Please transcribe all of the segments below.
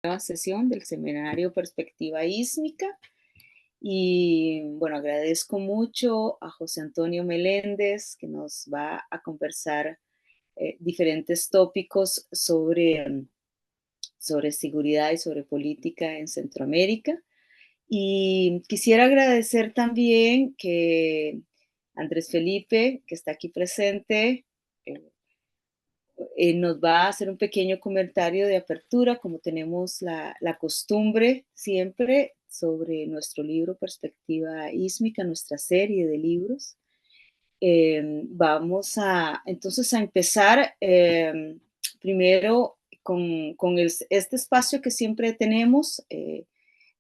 Nueva sesión del seminario Perspectiva Ísmica. Y bueno, agradezco mucho a José Antonio Meléndez, que nos va a conversar diferentes tópicos sobre seguridad y sobre política en Centroamérica. Y quisiera agradecer también que Andrés Felipe, que está aquí presente, eh, nos va a hacer un pequeño comentario de apertura, como tenemos la costumbre siempre, sobre nuestro libro Perspectiva Ísmica, nuestra serie de libros. Vamos entonces a empezar primero con este espacio que siempre tenemos.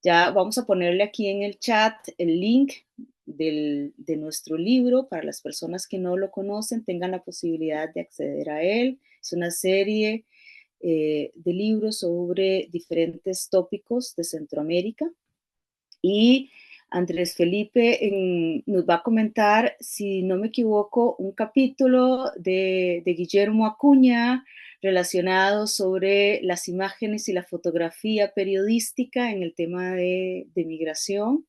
Ya vamos a ponerle aquí en el chat el link de nuestro libro para las personas que no lo conocen, tengan la posibilidad de acceder a él. Es una serie de libros sobre diferentes tópicos de Centroamérica. Y Andrés Felipe nos va a comentar, si no me equivoco, un capítulo de Guillermo Acuña relacionado sobre las imágenes y la fotografía periodística en el tema de migración.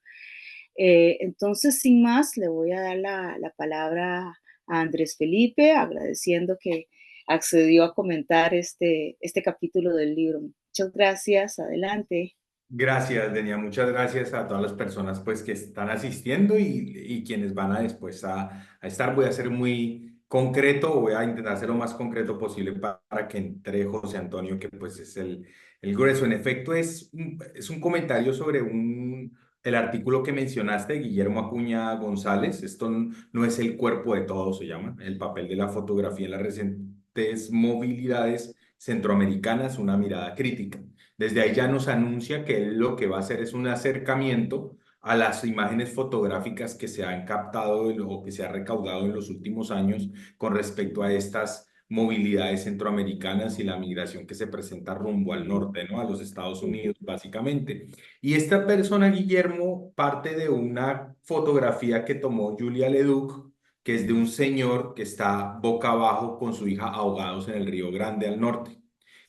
Entonces, sin más, le voy a dar la palabra a Andrés Felipe, agradeciendo que accedió a comentar este capítulo del libro. Muchas gracias, adelante. Gracias, Denia. Muchas gracias a todas las personas pues, que están asistiendo y quienes van a después a estar. Voy a ser muy concreto, voy a intentar ser lo más concreto posible para que entre José Antonio, que pues es el grueso. En efecto, es un comentario sobre el artículo que mencionaste, Guillermo Acuña González. Esto no es el cuerpo de todo, se llama, el papel de la fotografía en las recientes movilidades centroamericanas, una mirada crítica. Desde ahí ya nos anuncia que él lo que va a hacer es un acercamiento a las imágenes fotográficas que se han captado o que se ha recaudado en los últimos años con respecto a estas movilidades centroamericanas y la migración que se presenta rumbo al norte, ¿no? A los Estados Unidos, básicamente. Y esta persona, Guillermo, parte de una fotografía que tomó Julia Leduc, que es de un señor que está boca abajo con su hija ahogados en el Río Grande al norte,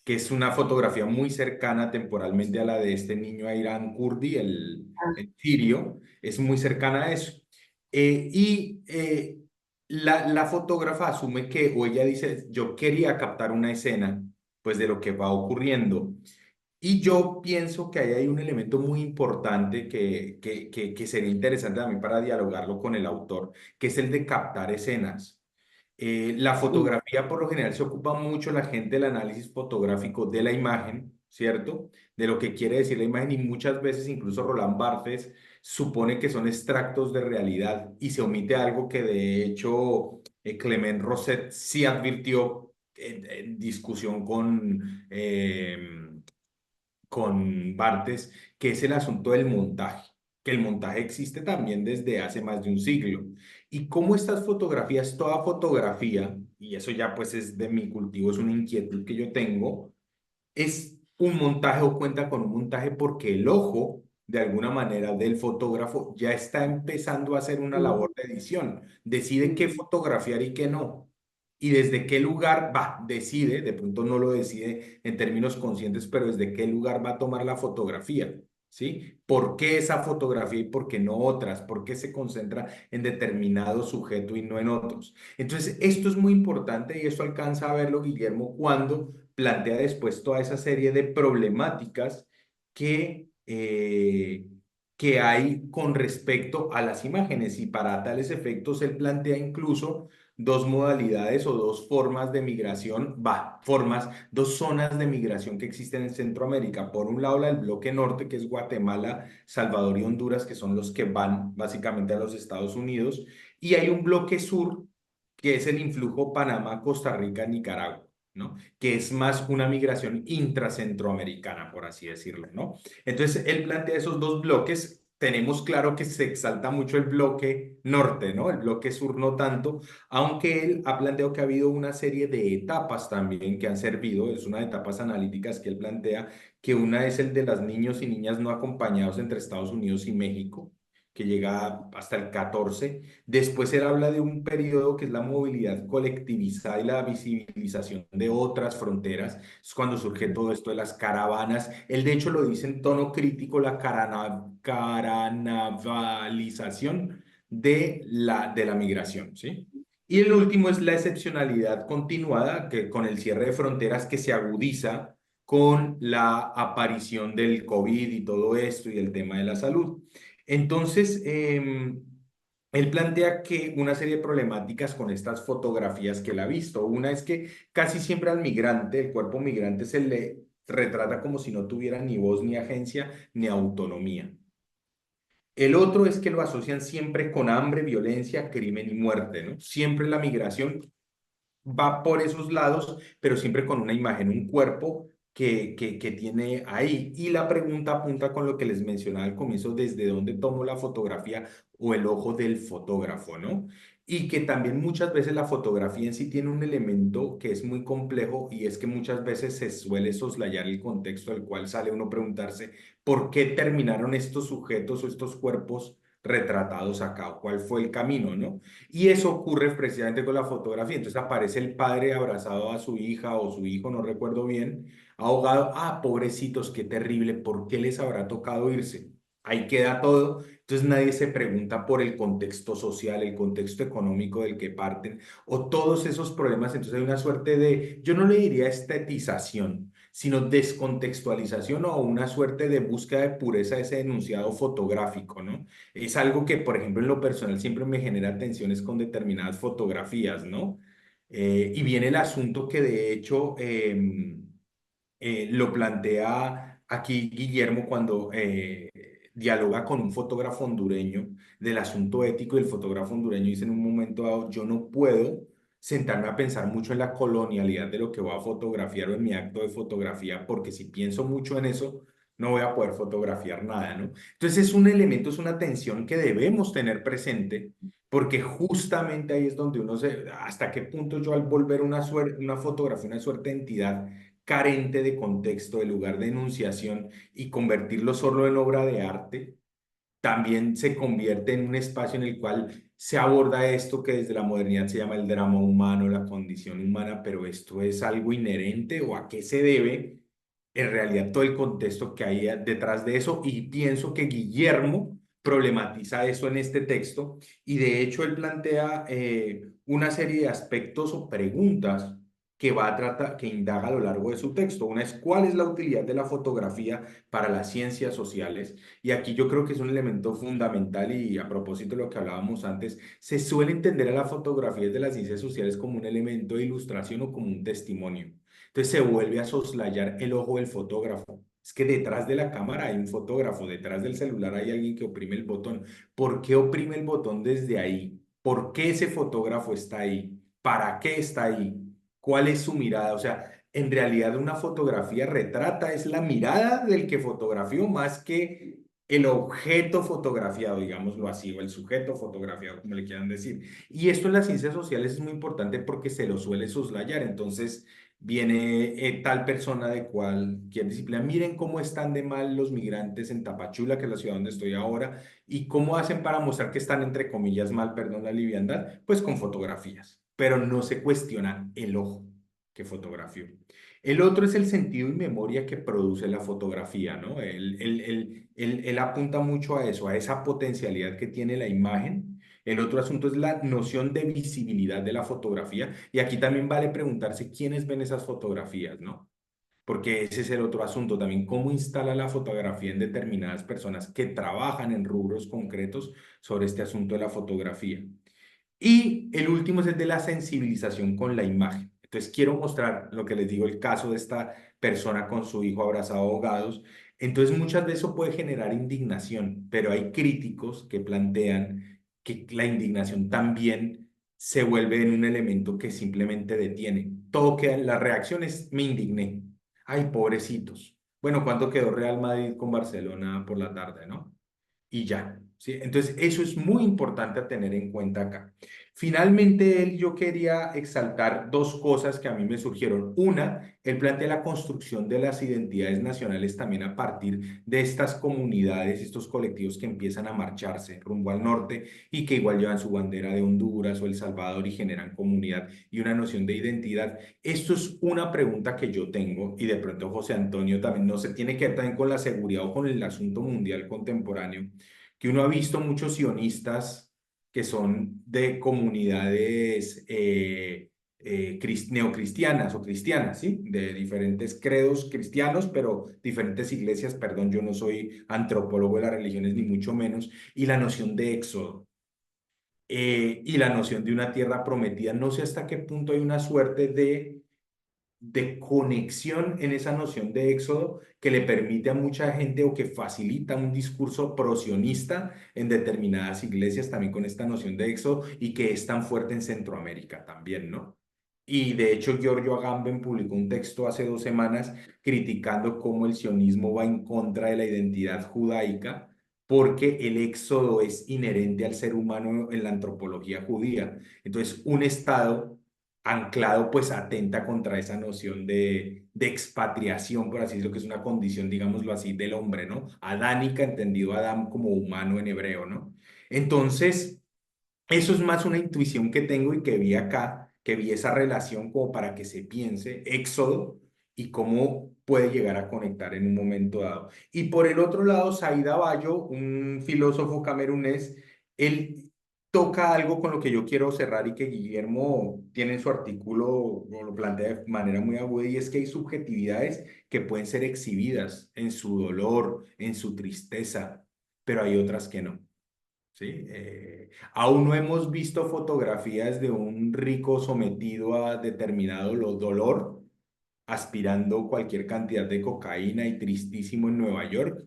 que es una fotografía muy cercana temporalmente a la de este niño Ayran Kurdi, el sirio, es muy cercana a eso. Y la fotógrafa asume que, o ella dice, yo quería captar una escena, pues de lo que va ocurriendo. Y yo pienso que ahí hay un elemento muy importante que sería interesante también para dialogarlo con el autor, que es el de captar escenas. La Sí. fotografía por lo general se ocupa mucho la gente del análisis fotográfico de la imagen, ¿cierto? De lo que quiere decir la imagen y muchas veces incluso Roland Barthes supone que son extractos de realidad y se omite algo que de hecho Clement Rosset sí advirtió en discusión con Bartes, que es el asunto del montaje, que el montaje existe también desde hace más de un siglo. Y cómo estas fotografías, toda fotografía, y eso ya pues es de mi cultivo, es una inquietud que yo tengo, es un montaje o cuenta con un montaje porque el ojo, de alguna manera, del fotógrafo ya está empezando a hacer una labor de edición. Decide qué fotografiar y qué no. Y desde qué lugar va, decide, de pronto no lo decide en términos conscientes, pero desde qué lugar va a tomar la fotografía. ¿Sí? ¿Por qué esa fotografía y por qué no otras? ¿Por qué se concentra en determinado sujeto y no en otros? Entonces, esto es muy importante y esto alcanza a verlo Guillermo cuando plantea después toda esa serie de problemáticas que hay con respecto a las imágenes. Y para tales efectos, él plantea incluso dos modalidades o dos formas de migración, dos zonas de migración que existen en Centroamérica. Por un lado, el bloque norte, que es Guatemala, Salvador y Honduras, que son los que van básicamente a los Estados Unidos. Y hay un bloque sur, que es el influjo Panamá, Costa Rica, Nicaragua, ¿no? Que es más una migración intracentroamericana, por así decirlo, ¿no? Entonces, él plantea esos dos bloques. Tenemos claro que se exalta mucho el bloque norte, ¿no? El bloque sur no tanto, aunque él ha planteado que ha habido una serie de etapas también que han servido, es una de etapas analíticas que él plantea, que una es el de los niños y niñas no acompañados entre Estados Unidos y México, que llega hasta el 14. Después él habla de un periodo que es la movilidad colectivizada y la visibilización de otras fronteras. Es cuando surge todo esto de las caravanas. Él de hecho lo dice en tono crítico, la caranavalización de la migración, ¿sí? Y el último es la excepcionalidad continuada, que con el cierre de fronteras que se agudiza con la aparición del COVID y todo esto y el tema de la salud. Entonces, él plantea que una serie de problemáticas con estas fotografías que él ha visto. Una es que casi siempre al migrante, el cuerpo migrante, se le retrata como si no tuviera ni voz, ni agencia, ni autonomía. El otro es que lo asocian siempre con hambre, violencia, crimen y muerte, ¿no? Siempre la migración va por esos lados, pero siempre con una imagen, un cuerpo que tiene ahí. Y la pregunta apunta con lo que les mencionaba al comienzo, desde dónde tomo la fotografía o el ojo del fotógrafo, ¿no? Y que también muchas veces la fotografía en sí tiene un elemento que es muy complejo y es que muchas veces se suele soslayar el contexto al cual sale uno a preguntarse por qué terminaron estos sujetos o estos cuerpos retratados acá, o cuál fue el camino, ¿no? Y eso ocurre precisamente con la fotografía. Entonces aparece el padre abrazado a su hija o su hijo, no recuerdo bien, ahogado. Ah, pobrecitos, qué terrible, ¿por qué les habrá tocado irse? Ahí queda todo. Entonces nadie se pregunta por el contexto social, el contexto económico del que parten o todos esos problemas. Entonces hay una suerte de, yo no le diría estetización, sino descontextualización o una suerte de búsqueda de pureza de ese enunciado fotográfico, ¿no? Es algo que, por ejemplo, en lo personal siempre me genera tensiones con determinadas fotografías, ¿no? Y viene el asunto que de hecho lo plantea aquí Guillermo cuando dialoga con un fotógrafo hondureño del asunto ético y el fotógrafo hondureño dice en un momento dado, yo no puedo sentarme a pensar mucho en la colonialidad de lo que voy a fotografiar o en mi acto de fotografía, porque si pienso mucho en eso, no voy a poder fotografiar nada, ¿no? Entonces es un elemento, es una tensión que debemos tener presente, porque justamente ahí es donde uno se, hasta qué punto yo al volver una fotografía, una suerte de entidad carente de contexto, de lugar de enunciación y convertirlo solo en obra de arte, también se convierte en un espacio en el cual se aborda esto que desde la modernidad se llama el drama humano, la condición humana, pero esto es algo inherente o a qué se debe en realidad todo el contexto que hay detrás de eso y pienso que Guillermo problematiza eso en este texto y de hecho él plantea una serie de aspectos o preguntas que va a tratar, que indaga a lo largo de su texto. Una es cuál es la utilidad de la fotografía para las ciencias sociales. Y aquí yo creo que es un elemento fundamental y a propósito de lo que hablábamos antes, se suele entender a la fotografía de las ciencias sociales como un elemento de ilustración o como un testimonio. Entonces se vuelve a soslayar el ojo del fotógrafo. Es que detrás de la cámara hay un fotógrafo, detrás del celular hay alguien que oprime el botón. ¿Por qué oprime el botón desde ahí? ¿Por qué ese fotógrafo está ahí? ¿Para qué está ahí? ¿Cuál es su mirada? O sea, en realidad una fotografía retrata es la mirada del que fotografió más que el objeto fotografiado, digámoslo así, o el sujeto fotografiado, como le quieran decir. Y esto en las ciencias sociales es muy importante porque se lo suele soslayar. Entonces, viene tal persona de cualquier disciplina. Miren cómo están de mal los migrantes en Tapachula, que es la ciudad donde estoy ahora, y cómo hacen para mostrar que están, entre comillas, mal, perdón la liviandad, pues con fotografías, pero no se cuestiona el ojo que fotografió. El otro es el sentido y memoria que produce la fotografía, ¿no? Él apunta mucho a eso, a esa potencialidad que tiene la imagen. El otro asunto es la noción de visibilidad de la fotografía y aquí también vale preguntarse quiénes ven esas fotografías, ¿no? Porque ese es el otro asunto también, cómo instala la fotografía en determinadas personas que trabajan en rubros concretos sobre este asunto de la fotografía. Y el último es el de la sensibilización con la imagen. Entonces quiero mostrar lo que les digo, el caso de esta persona con su hijo abrazado ahogados. Entonces muchas veces eso puede generar indignación, pero hay críticos que plantean que la indignación también se vuelve en un elemento que simplemente detiene. Todo queda, la reacción es me indigné. Ay, pobrecitos. Bueno, ¿cuánto quedó Real Madrid con Barcelona por la tarde, no? Y ya, ¿sí? Entonces, eso es muy importante a tener en cuenta acá. Finalmente, yo quería exaltar dos cosas que a mí me surgieron. Una, él plantea la construcción de las identidades nacionales también a partir de estas comunidades, estos colectivos que empiezan a marcharse rumbo al norte y que igual llevan su bandera de Honduras o El Salvador y generan comunidad y una noción de identidad. Esto es una pregunta que yo tengo y de pronto José Antonio también, no se tiene que ver también con la seguridad o con el asunto mundial contemporáneo, que uno ha visto muchos sionistas que son de comunidades neocristianas o cristianas, ¿sí? De diferentes credos cristianos, pero diferentes iglesias, perdón, yo no soy antropólogo de las religiones ni mucho menos, y la noción de éxodo. Y la noción de una tierra prometida. No sé hasta qué punto hay una suerte de conexión en esa noción de éxodo que le permite a mucha gente o que facilita un discurso prosionista en determinadas iglesias también con esta noción de éxodo y que es tan fuerte en Centroamérica también, ¿no? Y de hecho Giorgio Agamben publicó un texto hace 2 semanas criticando cómo el sionismo va en contra de la identidad judaica porque el éxodo es inherente al ser humano en la antropología judía. Entonces, un Estado anclado pues atenta contra esa noción de expatriación, por así decirlo, que es una condición, digámoslo así, del hombre, ¿no? Adánica, entendido Adán como humano en hebreo, ¿no? Entonces, eso es más una intuición que tengo y que vi acá, que vi esa relación como para que se piense Éxodo y cómo puede llegar a conectar en un momento dado. Y por el otro lado, Said Abayo, un filósofo camerunés, él toca algo con lo que yo quiero cerrar y que Guillermo tiene en su artículo, o lo plantea de manera muy aguda, y es que hay subjetividades que pueden ser exhibidas en su dolor, en su tristeza, pero hay otras que no. ¿Sí? Aún no hemos visto fotografías de un rico sometido a determinado dolor, aspirando cualquier cantidad de cocaína y tristísimo en Nueva York,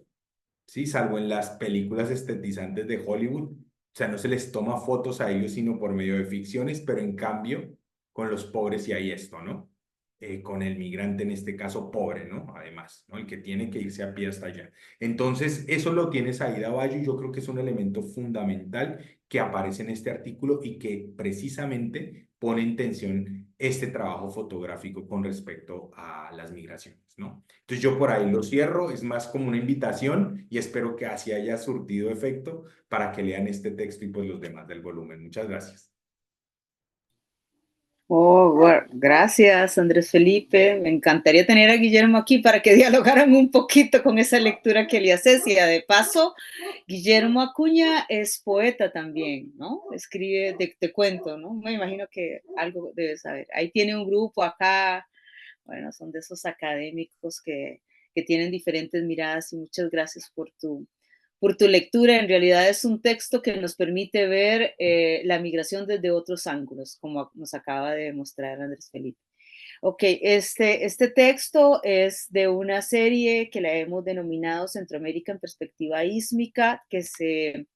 ¿sí? Salvo en las películas estetizantes de Hollywood. O sea, no se les toma fotos a ellos sino por medio de ficciones, pero en cambio, con los pobres sí hay esto, ¿no? Con el migrante en este caso pobre, ¿no? Además, ¿no? El que tiene que irse a pie hasta allá. Entonces, eso lo tiene Saída Bayo y yo creo que es un elemento fundamental que aparece en este artículo y que precisamente pone en tensión este trabajo fotográfico con respecto a las migraciones, ¿no? Entonces yo por ahí lo cierro, es más como una invitación y espero que así haya surtido efecto para que lean este texto y pues los demás del volumen. Muchas gracias. Oh, bueno, gracias, Andrés Felipe. Me encantaría tener a Guillermo aquí para que dialogaran un poquito con esa lectura que le haces. Y de paso, Guillermo Acuña es poeta también, ¿no? Escribe, te cuento, ¿no? Me imagino que algo debes saber. Ahí tiene un grupo acá, bueno, son de esos académicos que tienen diferentes miradas y muchas gracias por tu lectura. En realidad es un texto que nos permite ver la migración desde otros ángulos, como nos acaba de demostrar Andrés Felipe. Ok, este texto es de una serie que la hemos denominado Centroamérica en perspectiva ísmica, que se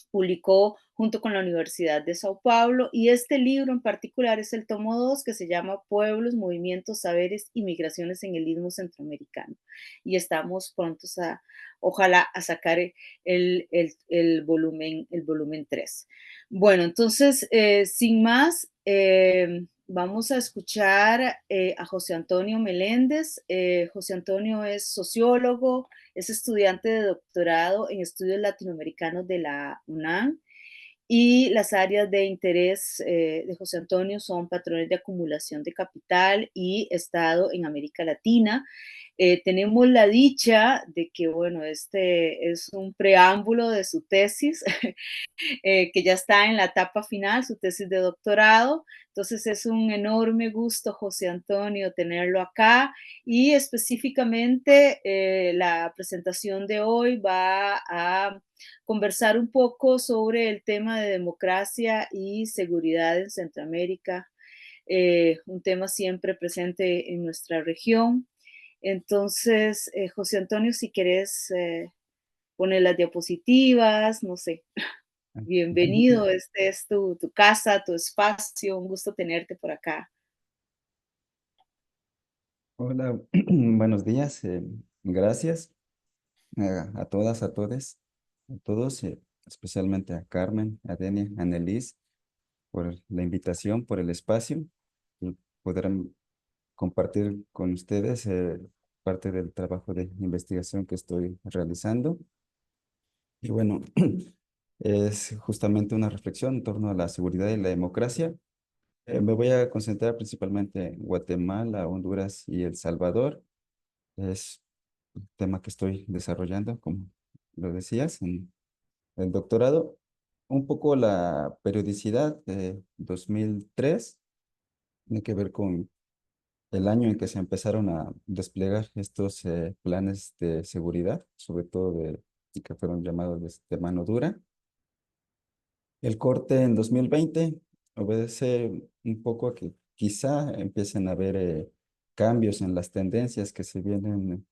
publicó junto con la Universidad de Sao Paulo, y este libro en particular es el tomo 2 que se llama Pueblos, Movimientos, Saberes y Migraciones en el Istmo Centroamericano. Y estamos prontos a, ojalá, a sacar el volumen 3. Bueno, entonces, sin más, vamos a escuchar a José Antonio Meléndez. José Antonio es sociólogo, es estudiante de doctorado en estudios latinoamericanos de la UNAM y las áreas de interés de José Antonio son patrones de acumulación de capital y Estado en América Latina. Tenemos la dicha de que, bueno, este es un preámbulo de su tesis, que ya está en la etapa final, su tesis de doctorado. Entonces es un enorme gusto, José Antonio, tenerlo acá y específicamente la presentación de hoy va a conversar un poco sobre el tema de democracia y seguridad en Centroamérica, un tema siempre presente en nuestra región. Entonces, José Antonio, si querés poner las diapositivas, no sé. Bienvenido, este es tu casa, tu espacio, un gusto tenerte por acá. Hola, buenos días. Gracias a todas, a todos, especialmente a Carmen, a Denia, a Nelis. por la invitación, por el espacio y poder compartir con ustedes parte del trabajo de investigación que estoy realizando. Y bueno, es justamente una reflexión en torno a la seguridad y la democracia. Me voy a concentrar principalmente en Guatemala, Honduras y El Salvador. Es un tema que estoy desarrollando, como lo decías, en el doctorado. Un poco la periodicidad de 2003 tiene que ver con el año en que se empezaron a desplegar estos planes de seguridad, sobre todo que fueron llamados de mano dura. El corte en 2020 obedece un poco a que quizá empiecen a haber cambios en las tendencias que se vienen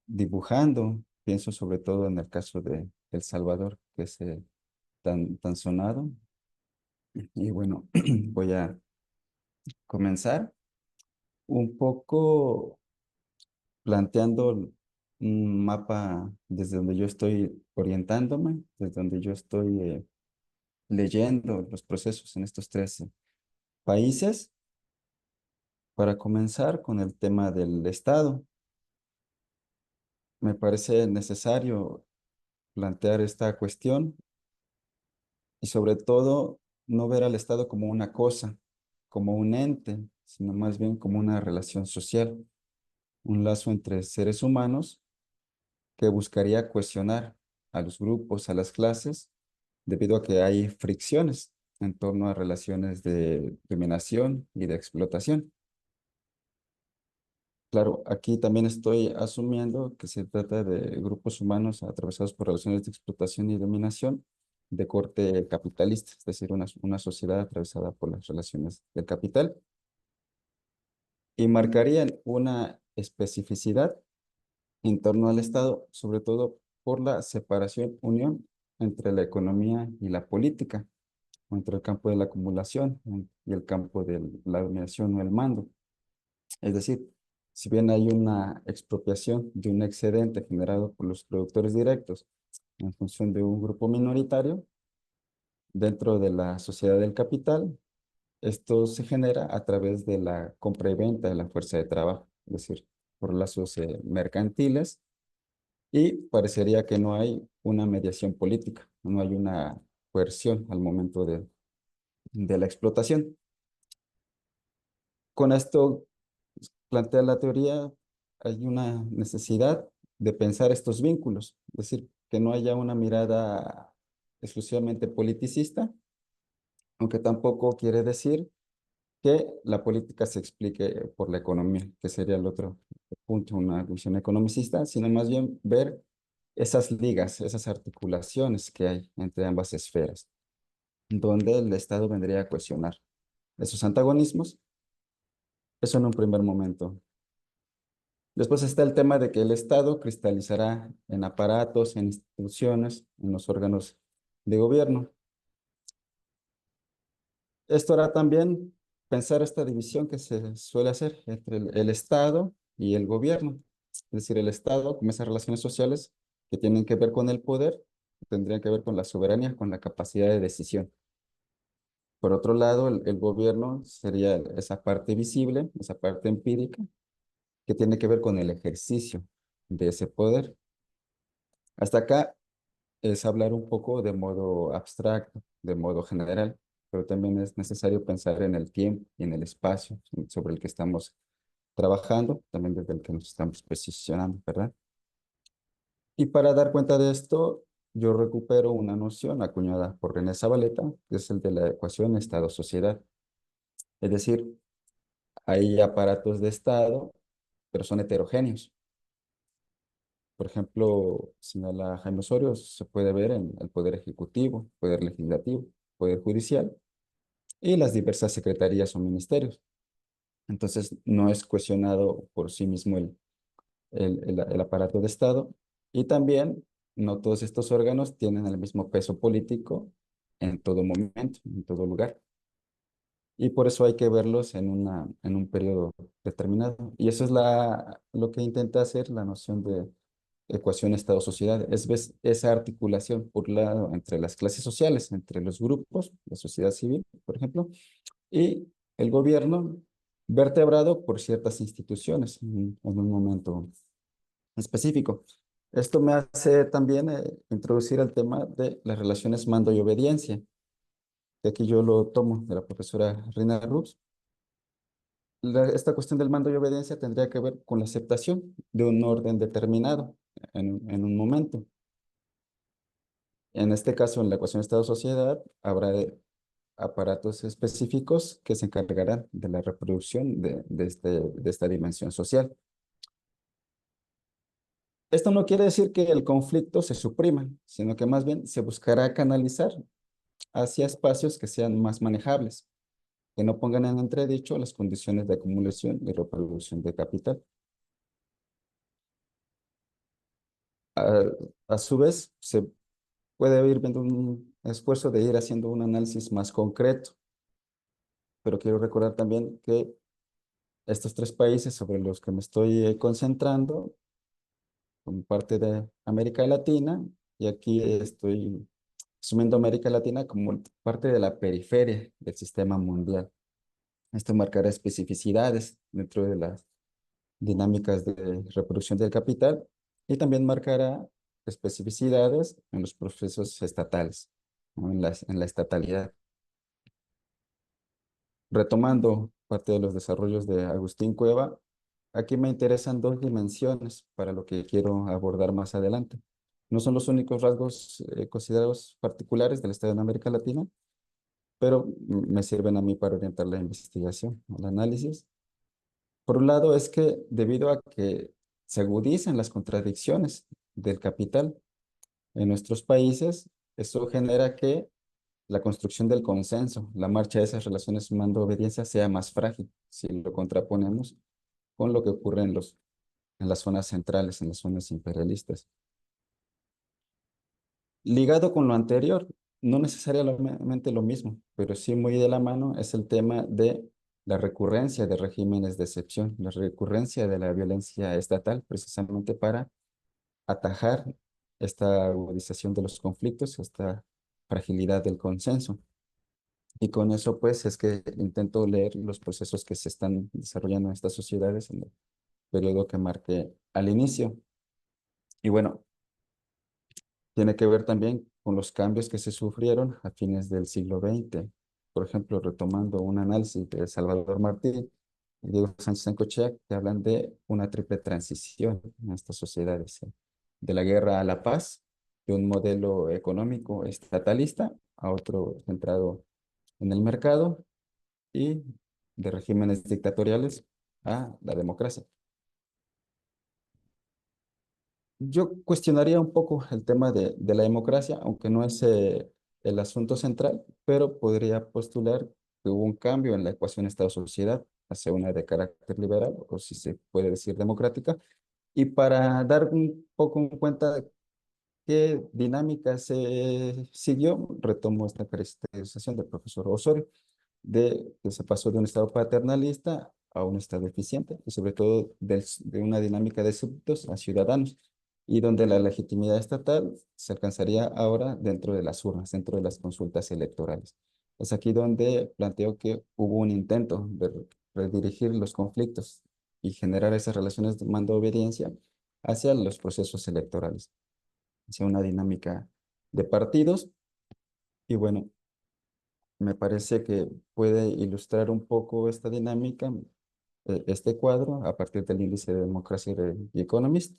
dibujando. Pienso sobre todo en el caso de El Salvador, que es tan sonado. Y bueno, voy a comenzar un poco planteando un mapa desde donde yo estoy orientándome, desde donde yo estoy leyendo los procesos en estos tres países. Para comenzar con el tema del Estado, me parece necesario plantear esta cuestión y sobre todo no ver al Estado como una cosa, como un ente, sino más bien como una relación social, un lazo entre seres humanos que buscaría cohesionar a los grupos, a las clases, debido a que hay fricciones en torno a relaciones de dominación y de explotación. Claro, aquí también estoy asumiendo que se trata de grupos humanos atravesados por relaciones de explotación y dominación de corte capitalista, es decir, una sociedad atravesada por las relaciones del capital, y marcarían una especificidad en torno al Estado, sobre todo por la separación, unión entre la economía y la política, o entre el campo de la acumulación y el campo de la dominación o el mando. Es decir, si bien hay una expropiación de un excedente generado por los productores directos en función de un grupo minoritario, dentro de la sociedad del capital, esto se genera a través de la compra y venta de la fuerza de trabajo, es decir, por lazos mercantiles, y parecería que no hay una mediación política, no hay una coerción al momento de la explotación. Con esto plantea la teoría, hay una necesidad de pensar estos vínculos, es decir, que no haya una mirada exclusivamente politicista, aunque tampoco quiere decir que la política se explique por la economía, que sería el otro punto, una visión economicista, sino más bien ver esas ligas, esas articulaciones que hay entre ambas esferas, donde el Estado vendría a cuestionar esos antagonismos. Eso en un primer momento. Después está el tema de que el Estado cristalizará en aparatos, en instituciones, en los órganos de gobierno. Esto hará también pensar esta división que se suele hacer entre el Estado y el gobierno. Es decir, el Estado, como esas relaciones sociales que tienen que ver con el poder, tendrían que ver con la soberanía, con la capacidad de decisión. Por otro lado, el gobierno sería esa parte visible, esa parte empírica, que tiene que ver con el ejercicio de ese poder. Hasta acá es hablar un poco de modo abstracto, de modo general, pero también es necesario pensar en el tiempo y en el espacio sobre el que estamos trabajando, también desde el que nos estamos posicionando, ¿verdad? Y para dar cuenta de esto, yo recupero una noción acuñada por René Zabaleta, que es el de la ecuación Estado-sociedad. Es decir, hay aparatos de Estado, pero son heterogéneos. Por ejemplo, señala Jaime Osorio, se puede ver en el Poder Ejecutivo, Poder Legislativo, Poder Judicial y las diversas secretarías o ministerios. Entonces, no es cuestionado por sí mismo el aparato de Estado y también no todos estos órganos tienen el mismo peso político en todo momento, en todo lugar. Y por eso hay que verlos en un periodo determinado. Y eso es lo que intenta hacer la noción ecuación Estado-sociedad. Esa articulación, por un lado, entre las clases sociales, entre los grupos, la sociedad civil, por ejemplo, y el gobierno, vertebrado por ciertas instituciones en un momento específico. Esto me hace también introducir el tema de las relaciones mando y obediencia, que aquí yo lo tomo de la profesora Rina Ruz. Esta cuestión del mando y obediencia tendría que ver con la aceptación de un orden determinado en un momento. En este caso, en la ecuación Estado-sociedad, habrá aparatos específicos que se encargarán de la reproducción de esta dimensión social. Esto no quiere decir que el conflicto se suprima, sino que más bien se buscará canalizar hacia espacios que sean más manejables, que no pongan en entredicho las condiciones de acumulación y reproducción de capital. A, a su vez, se puede ir viendo un esfuerzo de ir haciendo un análisis más concreto, pero quiero recordar también que estos tres países sobre los que me estoy concentrando son parte de América Latina, y aquí estoy asumiendo América Latina como parte de la periferia del sistema mundial. Esto marcará especificidades dentro de las dinámicas de reproducción del capital, y también marcará especificidades en los procesos estatales, ¿no? En la estatalidad. Retomando parte de los desarrollos de Agustín Cueva, aquí me interesan dos dimensiones para lo que quiero abordar más adelante. No son los únicos rasgos considerados particulares del Estado en América Latina, pero me sirven a mí para orientar la investigación, el análisis. Por un lado, es que debido a que se agudizan las contradicciones del capital en nuestros países, eso genera que la construcción del consenso, la marcha de esas relaciones mando-obediencia sea más frágil si lo contraponemos con lo que ocurre en las zonas centrales, en las zonas imperialistas. Ligado con lo anterior, no necesariamente lo mismo, pero sí muy de la mano, es el tema de la recurrencia de regímenes de excepción, la recurrencia de la violencia estatal, precisamente para atajar esta agudización de los conflictos, esta fragilidad del consenso. Y con eso, pues, es que intento leer los procesos que se están desarrollando en estas sociedades en el periodo que marqué al inicio. Y bueno, tiene que ver también con los cambios que se sufrieron a fines del siglo XX. Por ejemplo, retomando un análisis de Salvador Martí y Diego Sánchez Encochea, que hablan de una triple transición en estas sociedades, de la guerra a la paz, de un modelo económico estatalista a otro centrado en el mercado, y de regímenes dictatoriales a la democracia. Yo cuestionaría un poco el tema de la democracia, aunque no es el asunto central, pero podría postular que hubo un cambio en la ecuación Estado-sociedad hacia una de carácter liberal, o si se puede decir democrática, y para dar un poco en cuenta qué dinámica se siguió, retomo esta caracterización del profesor Osorio, de que se pasó de un Estado paternalista a un Estado eficiente, y sobre todo de una dinámica de súbditos a ciudadanos, y donde la legitimidad estatal se alcanzaría ahora dentro de las urnas, dentro de las consultas electorales. Es aquí donde planteo que hubo un intento de redirigir los conflictos y generar esas relaciones de mando-obediencia hacia los procesos electorales, hacia una dinámica de partidos. Y bueno, me parece que puede ilustrar un poco esta dinámica, este cuadro, a partir del índice de democracia de The Economist.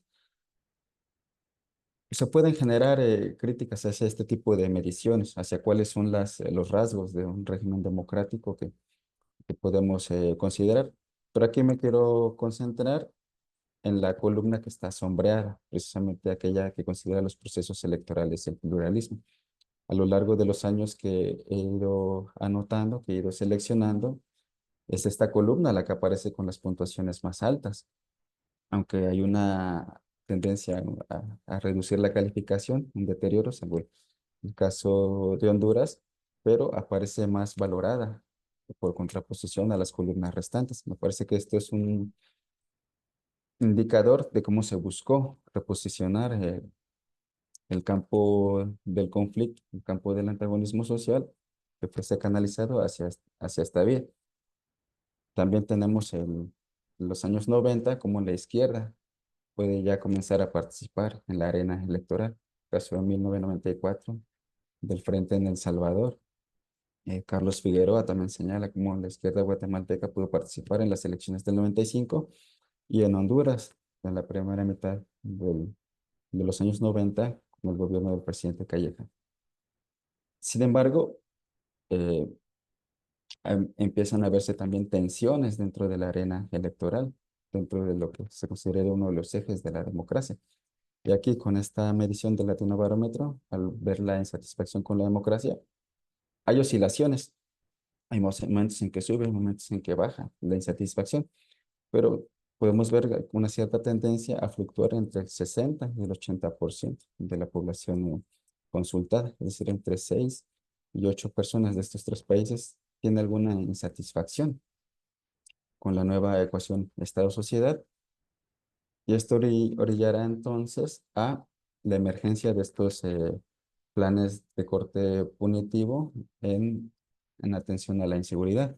Se pueden generar críticas hacia este tipo de mediciones, hacia cuáles son los rasgos de un régimen democrático que podemos considerar. Pero aquí me quiero concentrar en la columna que está sombreada, precisamente aquella que considera los procesos electorales y el pluralismo. A lo largo de los años que he ido anotando, que he ido seleccionando, es esta columna la que aparece con las puntuaciones más altas, aunque hay una tendencia a reducir la calificación, un deterioro, salvo el caso de Honduras, pero aparece más valorada por contraposición a las columnas restantes. Me parece que esto es indicador de cómo se buscó reposicionar el campo del conflicto, el campo del antagonismo social, que fuese canalizado hacia esta vía. También tenemos los años 90 como la izquierda puede ya comenzar a participar en la arena electoral. Caso de 1994 del Frente en El Salvador. Carlos Figueroa también señala cómo la izquierda guatemalteca pudo participar en las elecciones del 95 y en Honduras en la primera mitad de los años 90 con el gobierno del presidente Calleja. Sin embargo, eh, empiezan a verse también tensiones dentro de la arena electoral, dentro de lo que se considera uno de los ejes de la democracia. Y aquí con esta medición del Latino Barómetro, al ver la insatisfacción con la democracia, hay oscilaciones. Hay momentos en que sube, momentos en que baja la insatisfacción, pero podemos ver una cierta tendencia a fluctuar entre el 60 y el 80% de la población consultada, es decir, entre 6 y 8 personas de estos tres países tienen alguna insatisfacción con la nueva ecuación Estado-sociedad, y esto orillará entonces a la emergencia de estos planes de corte punitivo en atención a la inseguridad.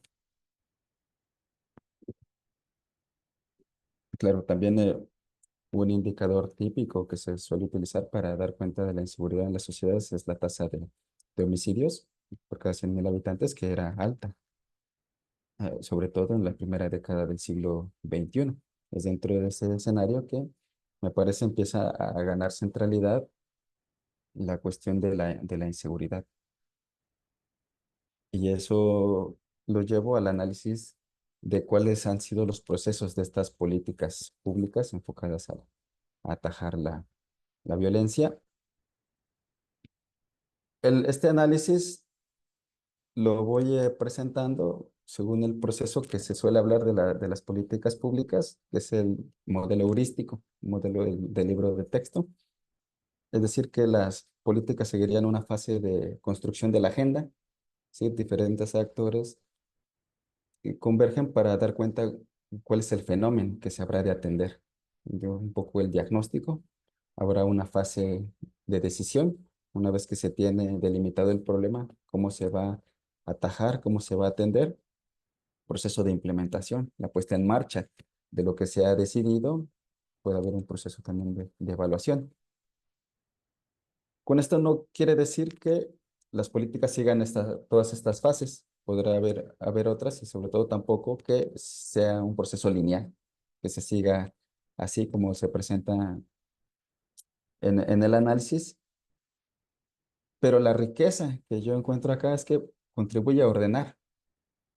Claro, también un indicador típico que se suele utilizar para dar cuenta de la inseguridad en las sociedades es la tasa de homicidios por cada 100.000 habitantes, que era alta, sobre todo en la primera década del siglo XXI. Es dentro de ese escenario que me parece empieza a ganar centralidad la cuestión de la inseguridad. Y eso lo llevo al análisis de cuáles han sido los procesos de estas políticas públicas enfocadas a atajar la violencia. Este análisis lo voy presentando según el proceso que se suele hablar de las políticas públicas, que es el modelo heurístico, modelo del libro de texto. Es decir, que las políticas seguirían una fase de construcción de la agenda, ¿sí? Diferentes actores convergen para dar cuenta cuál es el fenómeno que se habrá de atender. Un poco el diagnóstico. Habrá una fase de decisión, una vez que se tiene delimitado el problema, cómo se va a atajar, cómo se va a atender, proceso de implementación, la puesta en marcha de lo que se ha decidido, puede haber un proceso también de evaluación. Con esto no quiere decir que las políticas sigan todas estas fases. Podrá haber otras y sobre todo tampoco que sea un proceso lineal, que se siga así como se presenta en el análisis. Pero la riqueza que yo encuentro acá es que contribuye a ordenar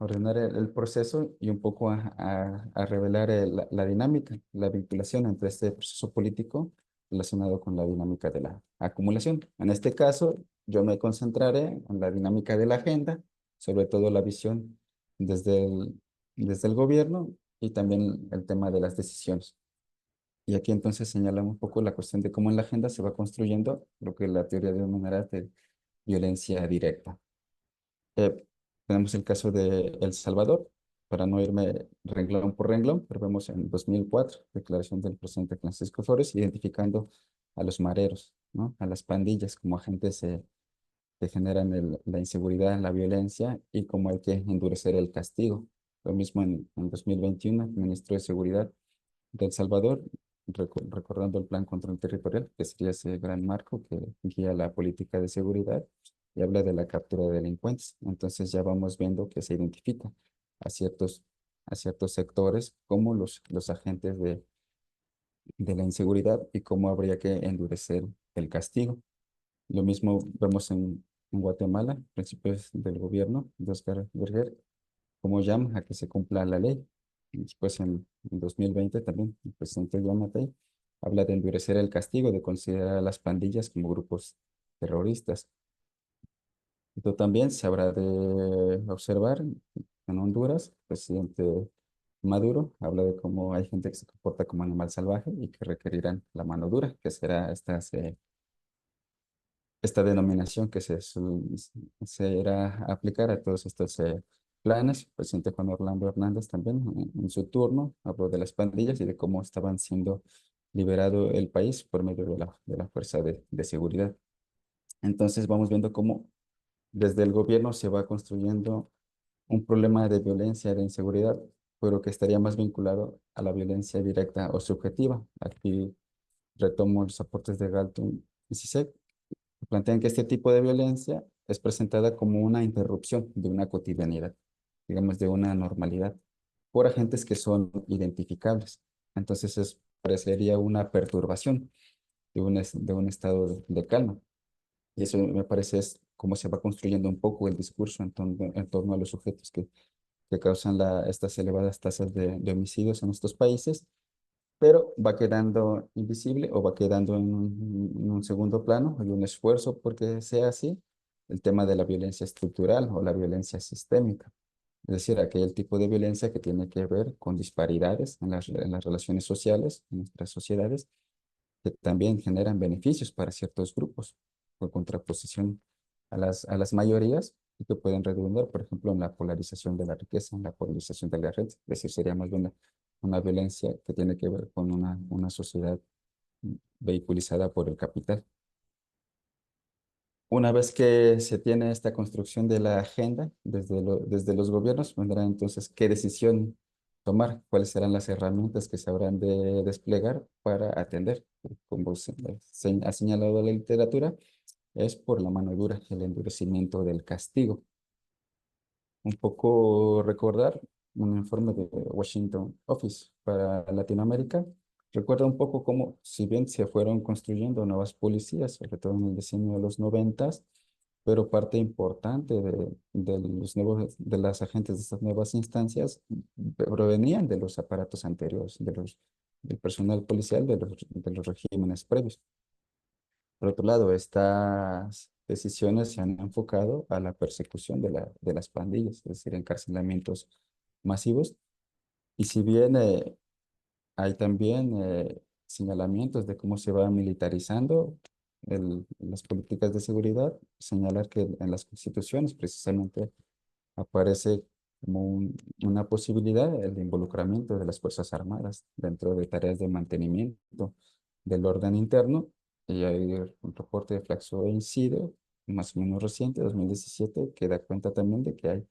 el proceso y un poco a revelar la dinámica, la vinculación entre este proceso político relacionado con la dinámica de la acumulación. En este caso, yo me concentraré en la dinámica de la agenda, sobre todo la visión desde desde el gobierno y también el tema de las decisiones. Y aquí entonces señala un poco la cuestión de cómo en la agenda se va construyendo lo que la teoría denomina de violencia directa. Eh, Tenemos el caso de El Salvador, para no irme renglón por renglón, pero vemos en 2004, declaración del presidente Francisco Flores, identificando a los mareros, ¿no? A las pandillas como agentes que generan la inseguridad, la violencia y cómo hay que endurecer el castigo. Lo mismo en 2021, el ministro de Seguridad de El Salvador, recordando el Plan Control Territorial, que sería ese gran marco que guía la política de seguridad y habla de la captura de delincuentes. Entonces ya vamos viendo que se identifica a a ciertos sectores como los agentes de la inseguridad y cómo habría que endurecer el castigo. Lo mismo vemos en Guatemala, principios del gobierno de Oscar Berger, cómo llama a que se cumpla la ley. Y después en 2020 también el presidente Yamatei habla de endurecer el castigo, de considerar a las pandillas como grupos terroristas. Esto también se habrá de observar en Honduras. El presidente Maduro habla de cómo hay gente que se comporta como animal salvaje y que requerirán la mano dura, que será esta denominación que se irá a aplicar a todos estos planes. El presidente Juan Orlando Hernández también en su turno habló de las pandillas y de cómo estaban siendo liberado el país por medio de la fuerza de seguridad. Entonces vamos viendo cómo desde el gobierno se va construyendo un problema de violencia, de inseguridad, pero que estaría más vinculado a la violencia directa o subjetiva. Aquí retomo los aportes de Galton y Zizek, que plantean que este tipo de violencia es presentada como una interrupción de una cotidianidad, digamos, de una normalidad, por agentes que son identificables. Entonces, parecería una perturbación de un estado de calma. Y eso me parece es cómo se va construyendo un poco el discurso en torno a los sujetos que causan estas elevadas tasas de homicidios en estos países, pero va quedando invisible o va quedando en un segundo plano. Hay un esfuerzo porque sea así, el tema de la violencia estructural o la violencia sistémica. Es decir, aquel tipo de violencia que tiene que ver con disparidades en las relaciones sociales, en nuestras sociedades, que también generan beneficios para ciertos grupos, por contraposición a las mayorías, y que pueden redundar, por ejemplo, en la polarización de la riqueza, en la polarización de la red. Es decir, sería más bien una violencia que tiene que ver con una sociedad vehiculizada por el capital. Una vez que se tiene esta construcción de la agenda desde los gobiernos, vendrá entonces qué decisión tomar, cuáles serán las herramientas que se habrán de desplegar para atender. Como ha señalado la literatura, es por la mano dura, el endurecimiento del castigo. Un poco recordar un informe de Washington Office para Latinoamérica. Recuerda un poco cómo, si bien se fueron construyendo nuevas policías, sobre todo en el diseño de los noventas, pero parte importante de las agentes de estas nuevas instancias provenían de los aparatos anteriores, del personal policial de los regímenes previos. Por otro lado, estas decisiones se han enfocado a la persecución de las pandillas, es decir, encarcelamientos masivos. Y si bien hay también señalamientos de cómo se va militarizando las políticas de seguridad, señalar que en las constituciones precisamente aparece como una posibilidad el involucramiento de las Fuerzas Armadas dentro de tareas de mantenimiento del orden interno. Y hay un reporte de Flaxo e Incide, más o menos reciente, 2017, que da cuenta también de que hay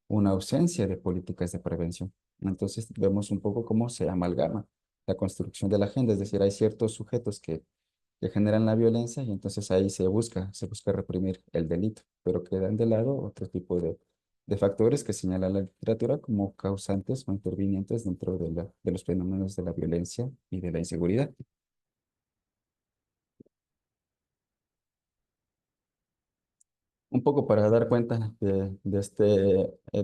una ausencia de políticas de prevención. Entonces vemos un poco cómo se amalgama la construcción de la agenda, es decir, hay ciertos sujetos que generan la violencia y entonces ahí se busca reprimir el delito, pero quedan de lado otro tipo de factores que señala la literatura como causantes o intervinientes dentro de los fenómenos de la violencia y de la inseguridad. Un poco para dar cuenta de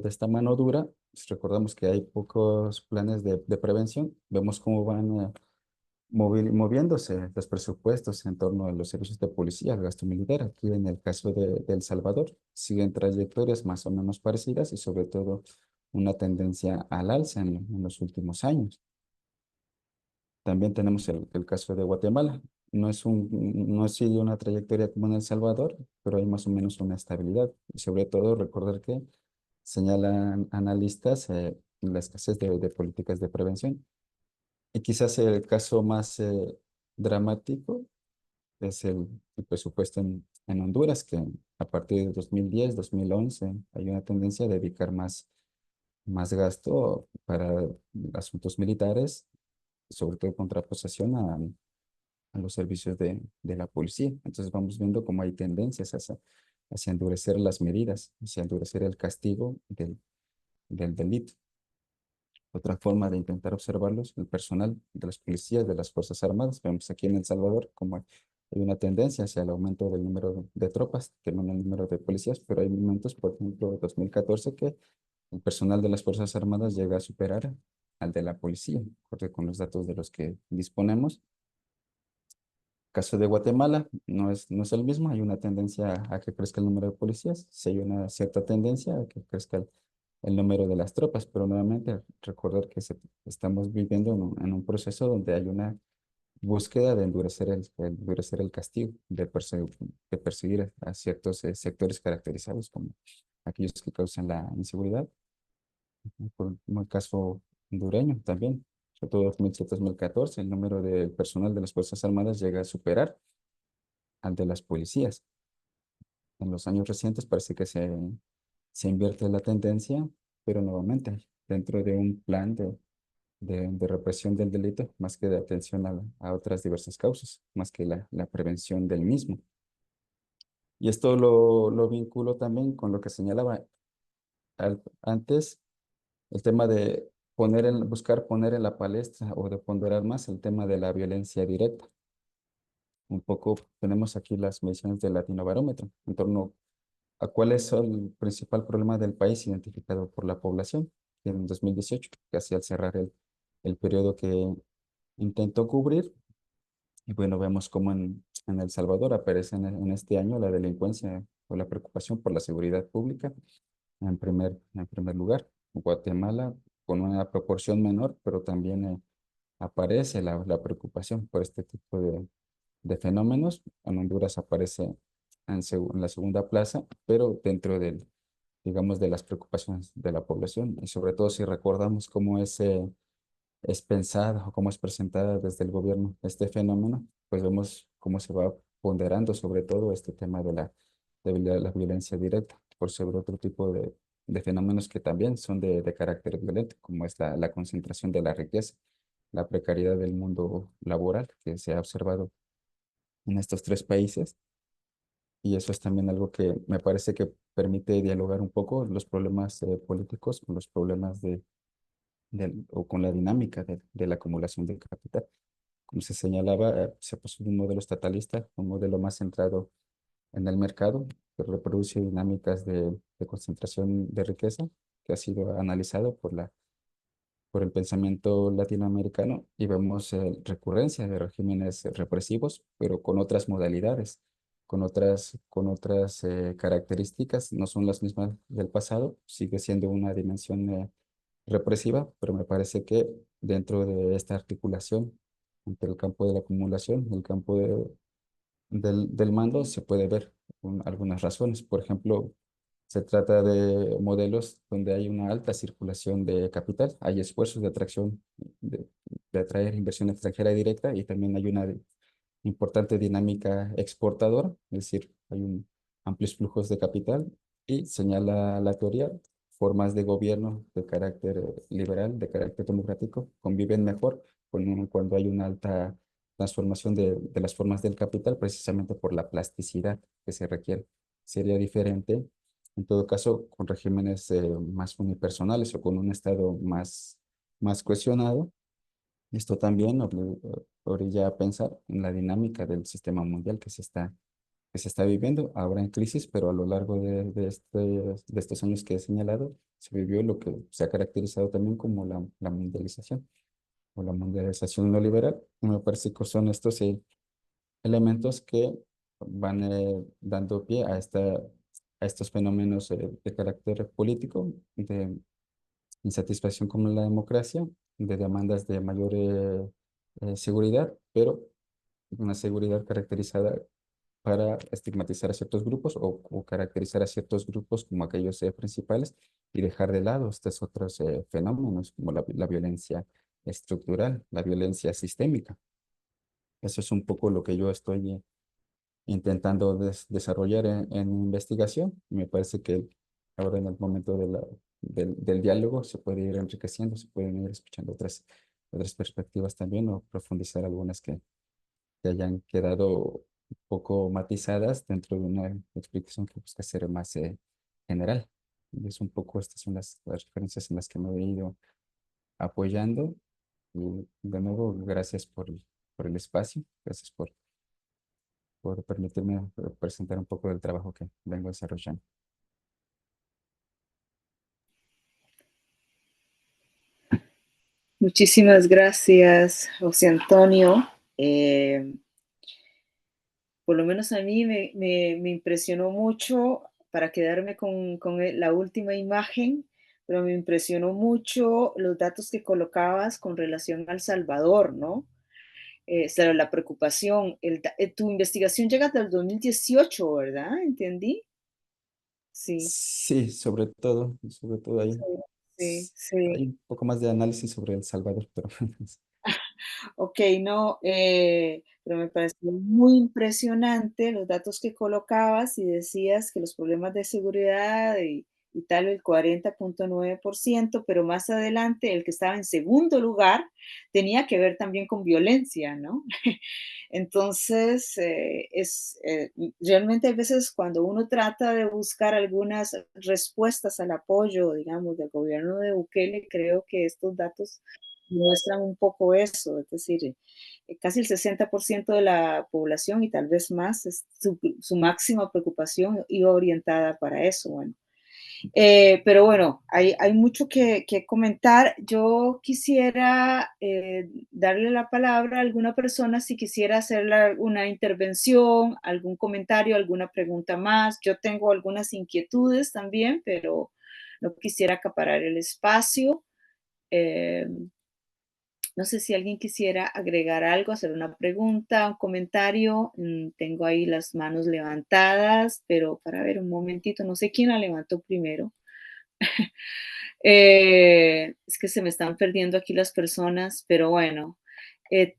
esta mano dura, pues recordamos que hay pocos planes de prevención, vemos cómo van moviéndose los presupuestos en torno a los servicios de policía, el gasto militar. Aquí en el caso de El Salvador, siguen trayectorias más o menos parecidas y sobre todo una tendencia al alza en los últimos años. También tenemos el caso de Guatemala. No sigue una trayectoria como en El Salvador, pero hay más o menos una estabilidad. Y sobre todo recordar que señalan analistas la escasez de políticas de prevención. Y quizás el caso más dramático es el presupuesto en Honduras, que a partir de 2010, 2011, hay una tendencia a dedicar más gasto para asuntos militares, sobre todo contraposición a los servicios de la policía. Entonces vamos viendo cómo hay tendencias hacia endurecer las medidas, hacia endurecer el castigo del delito. Otra forma de intentar observarlos, el personal de las policías, de las Fuerzas Armadas. Vemos aquí en El Salvador como hay una tendencia hacia el aumento del número de tropas, que no el número de policías, pero hay momentos, por ejemplo, en 2014, que el personal de las Fuerzas Armadas llega a superar al de la policía, porque con los datos de los que disponemos. Caso de Guatemala no es el mismo, hay una tendencia a que crezca el número de policías, sí hay una cierta tendencia a que crezca el número de las tropas, pero nuevamente recordar que estamos viviendo en un proceso donde hay una búsqueda de endurecer el castigo, de perseguir a ciertos sectores caracterizados como aquellos que causan la inseguridad como el caso hondureño también, sobre todo 2007-2014, el número de personal de las Fuerzas Armadas llega a superar al de las policías. En los años recientes parece que se invierte la tendencia, pero nuevamente dentro de un plan de represión del delito, más que de atención a otras diversas causas, más que la prevención del mismo. Y esto lo vinculo también con lo que señalaba antes, el tema de buscar poner en la palestra o de ponderar más el tema de la violencia directa. Un poco tenemos aquí las mediciones del Latinobarómetro en torno a cuál es el principal problema del país identificado por la población en 2018, casi al cerrar el periodo que intentó cubrir. Y bueno, vemos cómo en El Salvador aparece en este año la delincuencia o la preocupación por la seguridad pública en primer lugar. Guatemala con una proporción menor, pero también aparece la preocupación por este tipo de fenómenos. En Honduras aparece en la segunda plaza, pero dentro digamos, de las preocupaciones de la población. Y sobre todo si recordamos cómo es pensada o cómo es presentada desde el gobierno este fenómeno, pues vemos cómo se va ponderando sobre todo este tema de la violencia directa por sobre otro tipo de fenómenos que también son de carácter violento, como es la concentración de la riqueza, la precariedad del mundo laboral que se ha observado en estos tres países. Y eso es también algo que me parece que permite dialogar un poco los problemas políticos con los problemas o con la dinámica de la acumulación de capital. Como se señalaba, se puso un modelo estatalista, un modelo más centrado en el mercado, que reproduce dinámicas de concentración de riqueza, que ha sido analizado por el pensamiento latinoamericano y vemos recurrencia de regímenes represivos, pero con otras modalidades, con otras características, no son las mismas del pasado, sigue siendo una dimensión represiva, pero me parece que dentro de esta articulación entre el campo de la acumulación y el campo del mando se puede ver algunas razones. Por ejemplo, se trata de modelos donde hay una alta circulación de capital, hay esfuerzos de atracción, de atraer inversión extranjera directa y también hay una importante dinámica exportadora, es decir, hay amplios flujos de capital y señala la teoría, formas de gobierno de carácter liberal, de carácter democrático, conviven mejor cuando hay una alta transformación de las formas del capital, precisamente por la plasticidad que se requiere. Sería diferente, en todo caso, con regímenes más unipersonales o con un Estado más cohesionado. Esto también orilla a pensar en la dinámica del sistema mundial que se está viviendo ahora en crisis, pero a lo largo de estos años que he señalado, se vivió lo que se ha caracterizado también como la mundialización o la mundialización neoliberal. Y me parece que son estos elementos que van dando pie a estos fenómenos de carácter político, de insatisfacción con la democracia, de demandas de mayor seguridad, pero una seguridad caracterizada para estigmatizar a ciertos grupos o caracterizar a ciertos grupos como aquellos principales y dejar de lado estos otros fenómenos como la violencia estructural, la violencia sistémica. Eso es un poco lo que yo estoy intentando desarrollar en mi investigación. Me parece que ahora en el momento del diálogo se puede ir enriqueciendo, se pueden ir escuchando otras perspectivas también o profundizar algunas que hayan quedado un poco matizadas dentro de una explicación que busca ser más general. Y es un poco, estas son las referencias en las que me he ido apoyando. Y de nuevo, gracias por el espacio, gracias por permitirme presentar un poco del trabajo que vengo desarrollando. Muchísimas gracias, José Antonio. Eh, por lo menos a mí me impresionó mucho, para quedarme con la última imagen, pero me impresionó mucho los datos que colocabas con relación a El Salvador, ¿no? La preocupación. Tu investigación llega hasta el 2018, ¿verdad? ¿Entendí? Sí. Sí, sobre todo ahí. sí, sí. Hay un poco más de análisis sobre El Salvador, pero Ok, no, pero me pareció muy impresionante los datos que colocabas y decías que los problemas de seguridad y tal, el 40,9%, pero más adelante el que estaba en segundo lugar tenía que ver también con violencia, ¿no? Entonces, realmente a veces cuando uno trata de buscar algunas respuestas al apoyo, digamos, del gobierno de Bukele, creo que estos datos muestran un poco eso, es decir, casi el 60% de la población y tal vez más, su máxima preocupación iba orientada para eso. Bueno, pero bueno, hay mucho que comentar. Yo quisiera darle la palabra a alguna persona si quisiera hacer una intervención, algún comentario, alguna pregunta más. Yo tengo algunas inquietudes también, pero no quisiera acaparar el espacio. Eh, no sé si alguien quisiera agregar algo, hacer una pregunta, un comentario. Tengo ahí las manos levantadas, pero para ver un momentito, no sé quién la levantó primero. Es que se me están perdiendo aquí las personas, pero bueno. eh,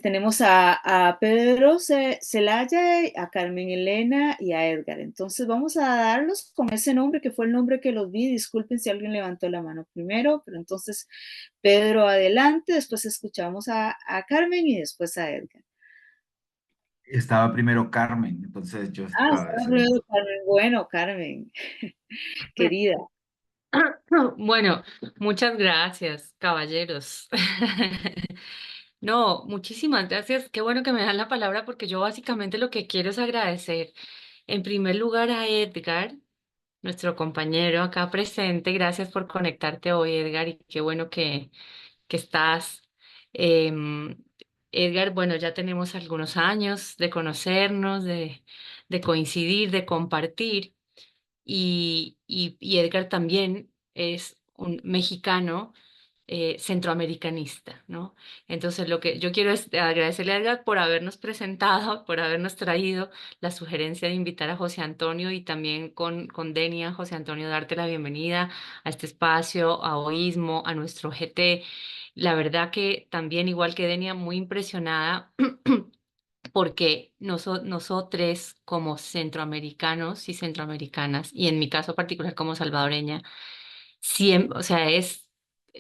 Tenemos a Pedro Celaya, a Carmen Elena y a Edgar. Entonces vamos a darlos con ese nombre que fue el nombre que los vi. Disculpen si alguien levantó la mano primero, pero entonces Pedro adelante, después escuchamos a Carmen y después a Edgar. Estaba primero Carmen, entonces yo Ah, estaba está de hablando segundo. Carmen. Bueno, Carmen, querida. Bueno, muchas gracias, caballeros. No, muchísimas gracias. Qué bueno que me dan la palabra porque yo básicamente lo que quiero es agradecer en primer lugar a Edgar, nuestro compañero acá presente. Gracias por conectarte hoy, Edgar, y qué bueno que estás. Em, Edgar, bueno, ya tenemos algunos años de conocernos, de coincidir, de compartir. Y Edgar también es un mexicano centroamericanista, ¿no? Entonces, lo que yo quiero es agradecerle a Edgar por habernos presentado, por habernos traído la sugerencia de invitar a José Antonio y también con Denia, José Antonio, darte la bienvenida a este espacio, a Oísmo, a nuestro GT. La verdad que también, igual que Denia, muy impresionada porque nosotros como centroamericanos y centroamericanas, y en mi caso particular como salvadoreña, siempre, o sea, es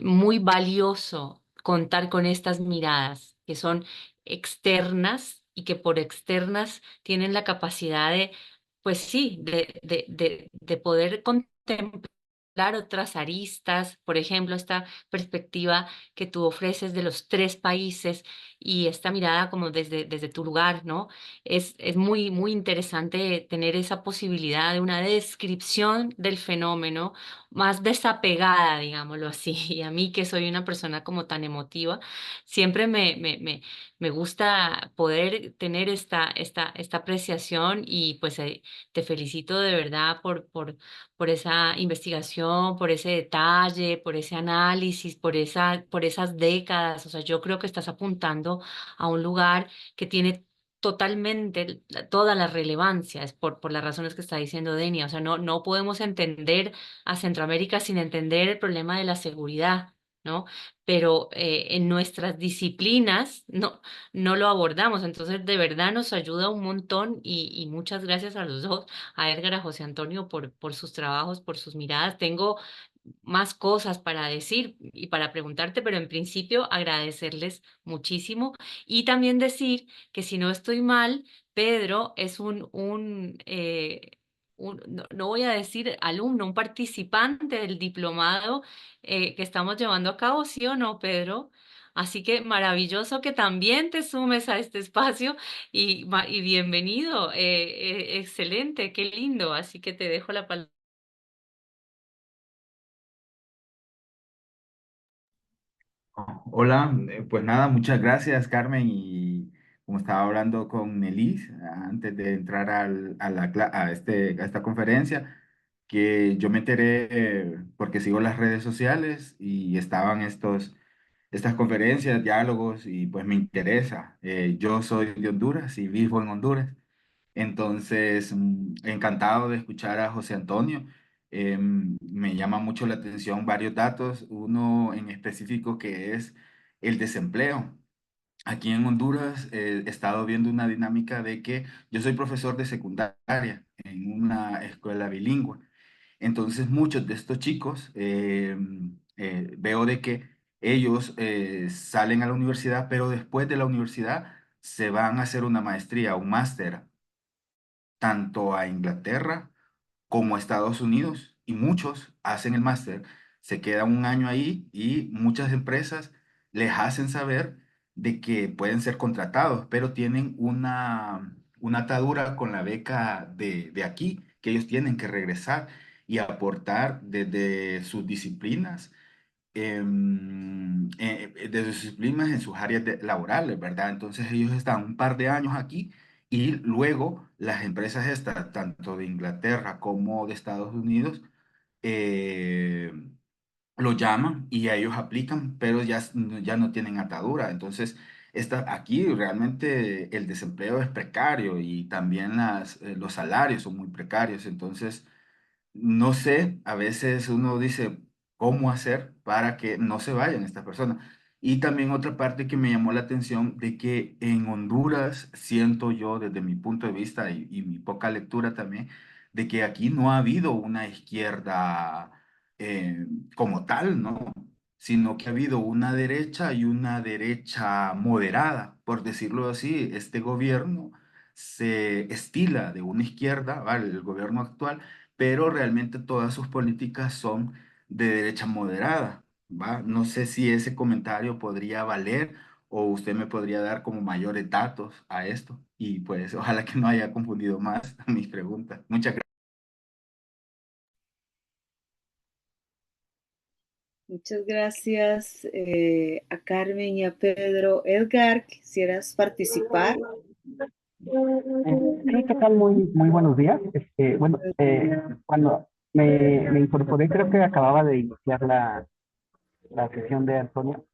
muy valioso contar con estas miradas que son externas y que por externas tienen la capacidad de, pues sí, de poder contemplar otras aristas, por ejemplo, esta perspectiva que tú ofreces de los tres países y esta mirada como desde tu lugar, ¿no? Es muy, muy interesante tener esa posibilidad de una descripción del fenómeno más desapegada, digámoslo así. Y a mí, que soy una persona como tan emotiva, siempre me gusta poder tener esta apreciación y pues te felicito de verdad por esa investigación, por ese detalle, por ese análisis, por esas décadas. O sea, yo creo que estás apuntando a un lugar que tiene totalmente toda la relevancia, es por las razones que está diciendo Denia. O sea, no podemos entender a Centroamérica sin entender el problema de la seguridad, ¿no? Pero en nuestras disciplinas no lo abordamos. Entonces, de verdad nos ayuda un montón y muchas gracias a los dos, a Edgar, a José Antonio, por sus trabajos, por sus miradas. Tengo más cosas para decir y para preguntarte, pero en principio agradecerles muchísimo y también decir que si no estoy mal, Pedro es no voy a decir alumno, un participante del diplomado que estamos llevando a cabo, ¿sí o no, Pedro? Así que maravilloso que también te sumes a este espacio y bienvenido, excelente, qué lindo. Así que te dejo la palabra. Hola, pues nada, muchas gracias, Carmen. Y como estaba hablando con Nelis antes de entrar a esta conferencia, que yo me enteré porque sigo las redes sociales y estaban estas conferencias, diálogos, y pues me interesa. Yo soy de Honduras y vivo en Honduras. Entonces, encantado de escuchar a José Antonio. Me llama mucho la atención varios datos, uno en específico que es el desempleo. Aquí en Honduras he estado viendo una dinámica de que yo soy profesor de secundaria en una escuela bilingüe. Entonces muchos de estos chicos veo de que ellos salen a la universidad, pero después de la universidad se van a hacer una maestría, un máster, tanto a Inglaterra como a Estados Unidos, y muchos hacen el máster, se quedan un año ahí y muchas empresas les hacen saber de que pueden ser contratados, pero tienen una atadura con la beca de aquí, que ellos tienen que regresar y aportar desde sus disciplinas de sus disciplinas en sus áreas laborales, ¿verdad? Entonces ellos están un par de años aquí y luego las empresas estas, tanto de Inglaterra como de Estados Unidos, eh, lo llaman y a ellos aplican, pero ya no tienen atadura. Entonces, aquí realmente el desempleo es precario y también los salarios son muy precarios. Entonces, no sé, a veces uno dice cómo hacer para que no se vayan estas personas. Y también otra parte que me llamó la atención de que en Honduras, siento yo desde mi punto de vista y mi poca lectura también, de que aquí no ha habido una izquierda eh, como tal, ¿no? Sino que ha habido una derecha y una derecha moderada, por decirlo así. Este gobierno se estila de una izquierda, ¿vale? El gobierno actual, pero realmente todas sus políticas son de derecha moderada, ¿va? No sé si ese comentario podría valer o usted me podría dar como mayores datos a esto y pues ojalá que no haya confundido más mis preguntas. Muchas gracias. Muchas gracias a Carmen y a Pedro. Edgar, ¿quisieras participar? Sí, ¿qué tal? Muy buenos días. Bueno, cuando me incorporé, creo que acababa de iniciar la sesión de Antonio.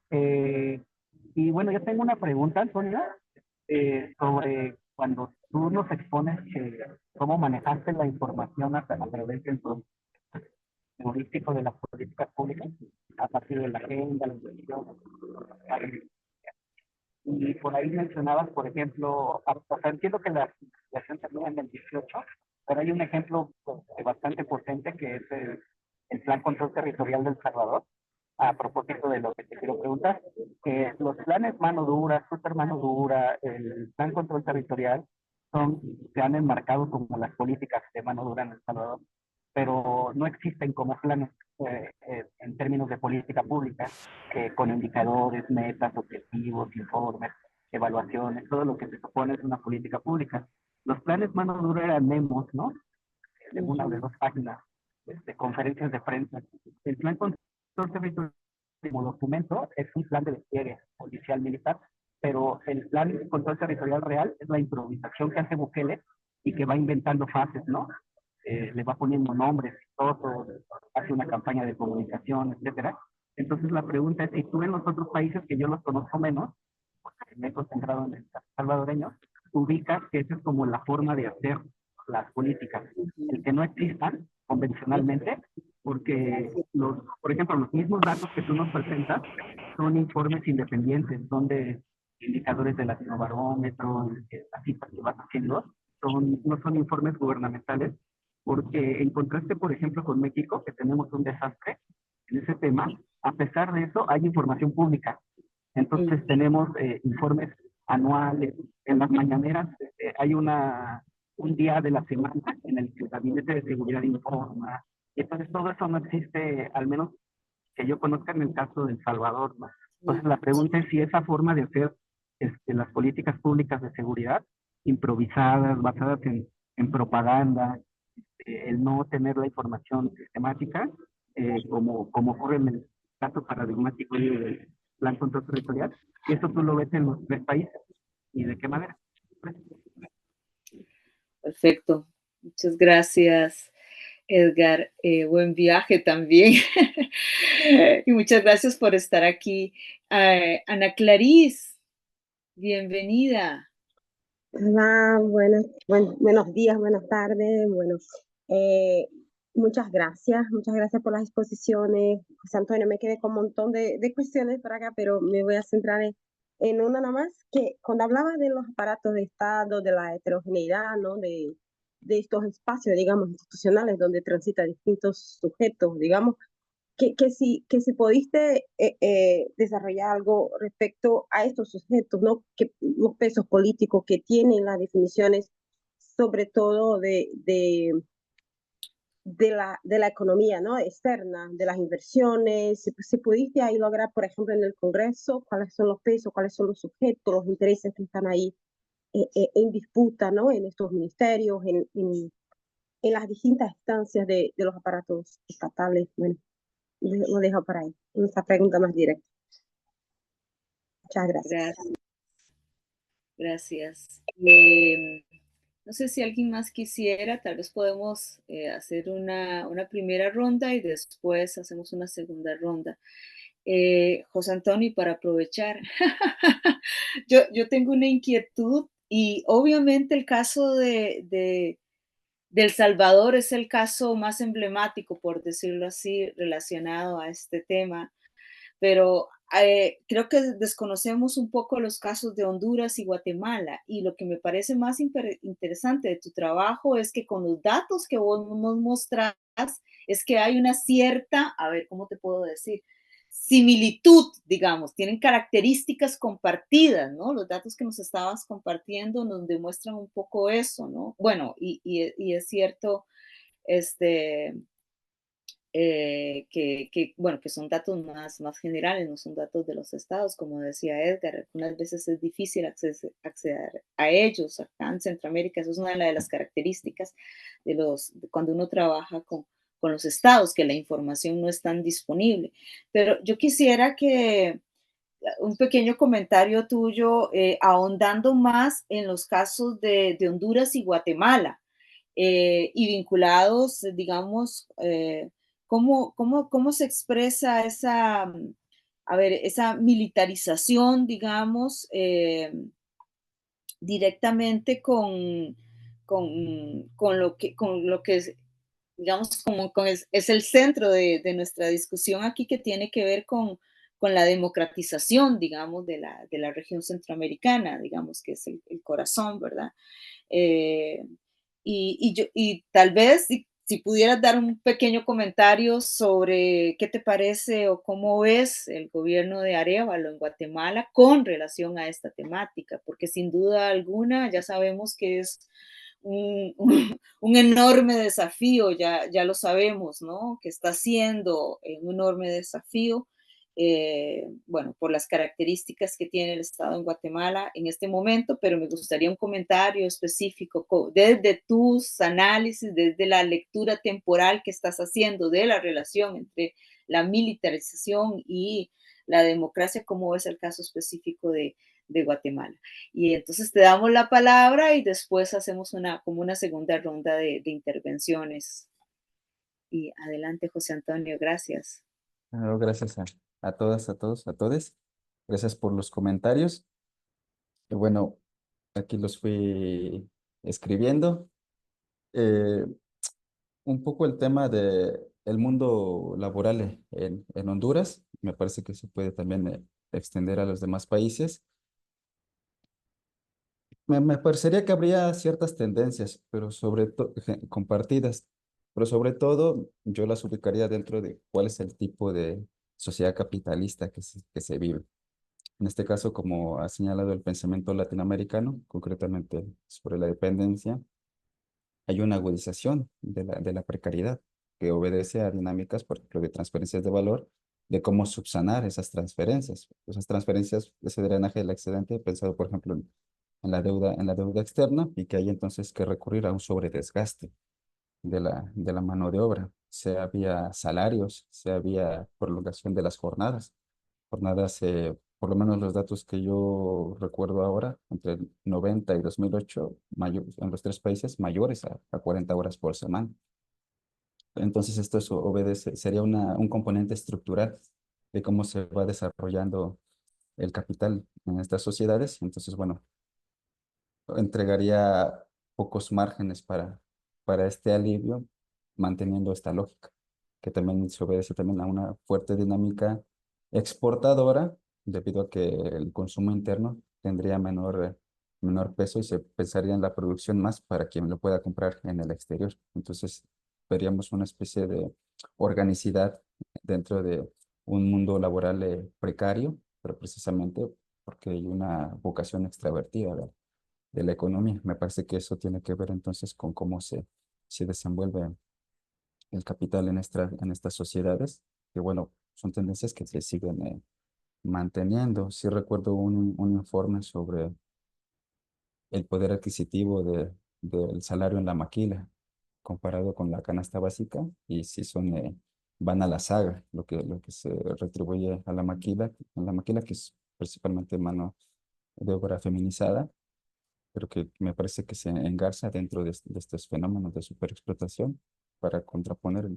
Eh, y bueno, yo tengo una pregunta, Antonio, sobre cuando tú nos expones cómo manejaste la información a través del proceso heurístico de las políticas públicas, a partir de la agenda, la inversión. Y por ahí mencionabas, por ejemplo, o sea, entiendo que la investigación termina en el 18, pero hay un ejemplo bastante potente que es el Plan Control Territorial del Salvador. A propósito de lo que te quiero preguntar, los planes mano dura, super mano dura, el Plan Control Territorial se han enmarcado como las políticas de mano dura en El Salvador, pero no existen como planes en términos de política pública, con indicadores, metas, objetivos, informes, evaluaciones, todo lo que se supone es una política pública. Los planes mano dura eran memos, ¿no? De una o de dos páginas, de conferencias de prensa. El plan control territorial como documento es un plan de despliegue policial militar, pero el plan control territorial real es la improvisación que hace Bukele y que va inventando fases, ¿no? Le va poniendo nombres, todo, hace una campaña de comunicación, etcétera. Entonces la pregunta es, si tú en los otros países que yo los conozco menos, porque me he concentrado en el salvadoreño, ubicas que esa es como la forma de hacer las políticas, el que no existan convencionalmente, porque por ejemplo, los mismos datos que tú nos presentas son informes independientes, son de indicadores del Latinobarómetro, las cifras que vas haciendo, no son informes gubernamentales, porque en contraste, por ejemplo, con México, que tenemos un desastre en ese tema, a pesar de eso hay información pública. Entonces tenemos informes anuales, en las mañaneras hay un día de la semana en el que el Gabinete de Seguridad informa. Entonces todo eso no existe, al menos que yo conozca en el caso de El Salvador, ¿no? Entonces la pregunta es si esa forma de hacer las políticas públicas de seguridad, improvisadas, basadas en propaganda, el no tener la información sistemática, como ocurre en el caso paradigmático del plan control territorial, y eso tú lo ves en los tres países, y de qué manera. Perfecto. Muchas gracias, Edgar. Buen viaje también. Y muchas gracias por estar aquí. Ana Clarice, bienvenida. Hola, buenos días, buenas tardes. Bueno, Muchas gracias por las exposiciones. José Antonio, me quedé con un montón de cuestiones por acá, pero me voy a centrar en una nada más, que cuando hablaba de los aparatos de Estado, de la heterogeneidad, ¿no? De estos espacios, digamos, institucionales donde transitan distintos sujetos, digamos, que si pudiste desarrollar algo respecto a estos sujetos, ¿no? Que los pesos políticos que tienen las definiciones, sobre todo de la economía, ¿no? Externa, de las inversiones, si pudiste ahí lograr, por ejemplo, en el Congreso, cuáles son los pesos, cuáles son los sujetos, los intereses que están ahí en disputa, ¿no? En estos ministerios, en las distintas instancias de los aparatos estatales. Bueno, lo dejo para ahí. Esta pregunta más directa. Muchas gracias. Gracias. No sé si alguien más quisiera, tal vez podemos hacer una primera ronda y después hacemos una segunda ronda. José Antonio, para aprovechar, yo tengo una inquietud y obviamente el caso de El Salvador es el caso más emblemático, por decirlo así, relacionado a este tema, pero creo que desconocemos un poco los casos de Honduras y Guatemala, y lo que me parece más interesante de tu trabajo es que con los datos que vos nos mostrás, es que hay una cierta, a ver, ¿cómo te puedo decir? Similitud, digamos, tienen características compartidas, ¿no? Los datos que nos estabas compartiendo nos demuestran un poco eso, ¿no? Bueno, y es cierto, este, bueno, que son datos más generales, no son datos de los estados, como decía Edgar, algunas veces es difícil acceder a ellos. Acá en Centroamérica, eso es una de las características de cuando uno trabaja con los estados, que la información no es tan disponible. Pero yo quisiera que un pequeño comentario tuyo, ahondando más en los casos de Honduras y Guatemala, y vinculados, digamos, ¿cómo se expresa esa militarización, digamos, directamente con lo que es, digamos, es el centro de nuestra discusión aquí, que tiene que ver con la democratización, digamos, de la región centroamericana, digamos, que es el corazón, ¿verdad? Eh, y tal vez si pudieras dar un pequeño comentario sobre qué te parece o cómo ves el gobierno de Arévalo en Guatemala con relación a esta temática, porque sin duda alguna ya sabemos que es un enorme desafío, ya lo sabemos, ¿no? Que está siendo un enorme desafío, bueno, por las características que tiene el Estado en Guatemala en este momento, pero me gustaría un comentario específico desde tus análisis, desde la lectura temporal que estás haciendo de la relación entre la militarización y la democracia, como es el caso específico de Guatemala. Y entonces te damos la palabra y después hacemos como una segunda ronda de intervenciones. Y adelante, José Antonio, gracias. Bueno, gracias a todas, a todos, a todes. Gracias por los comentarios. Y bueno, aquí los fui escribiendo. Eh, un poco el tema de el mundo laboral en Honduras. Me parece que se puede también extender a los demás países. Me parecería que habría ciertas tendencias, pero sobre todo compartidas, pero sobre todo yo las ubicaría dentro de cuál es el tipo de sociedad capitalista que se vive. En este caso, como ha señalado el pensamiento latinoamericano, concretamente sobre la dependencia, hay una agudización de la precariedad que obedece a dinámicas, por ejemplo, de transferencias de valor, de cómo subsanar esas transferencias, ese drenaje del excedente, pensado, por ejemplo, en la deuda externa, y que hay entonces que recurrir a un sobredesgaste de la mano de obra, sea vía salarios, sea vía prolongación de las jornadas, por lo menos los datos que yo recuerdo ahora, entre el 90 y 2008, en los tres países, mayores a 40 horas por semana. Entonces obedece, sería un componente estructural de cómo se va desarrollando el capital en estas sociedades. Entonces, bueno, entregaría pocos márgenes para este alivio, manteniendo esta lógica, que también se obedece también a una fuerte dinámica exportadora, debido a que el consumo interno tendría menor peso y se pensaría en la producción más para quien lo pueda comprar en el exterior. Entonces, veríamos una especie de organicidad dentro de un mundo laboral precario, pero precisamente porque hay una vocación extravertida de la economía. Me parece que eso tiene que ver entonces con cómo se desenvuelve el capital en estas sociedades, que bueno, son tendencias que se siguen manteniendo. Sí recuerdo un informe sobre el poder adquisitivo del salario en la maquila comparado con la canasta básica, y sí van a la saga lo que se retribuye a la maquila, que es principalmente mano de obra feminizada, pero que me parece que se engarza dentro de estos fenómenos de superexplotación para contraponer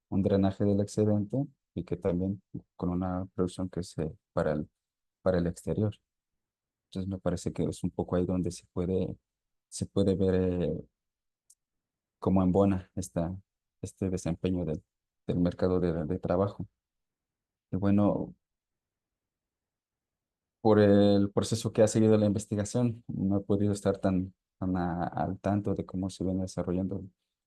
un drenaje del excedente, y que también con una producción que es para el exterior. Entonces me parece que es un poco ahí donde se puede ver cómo embona este desempeño del mercado de trabajo. Y bueno, por el proceso que ha seguido la investigación, no he podido estar tan al tanto de cómo se viene desarrollando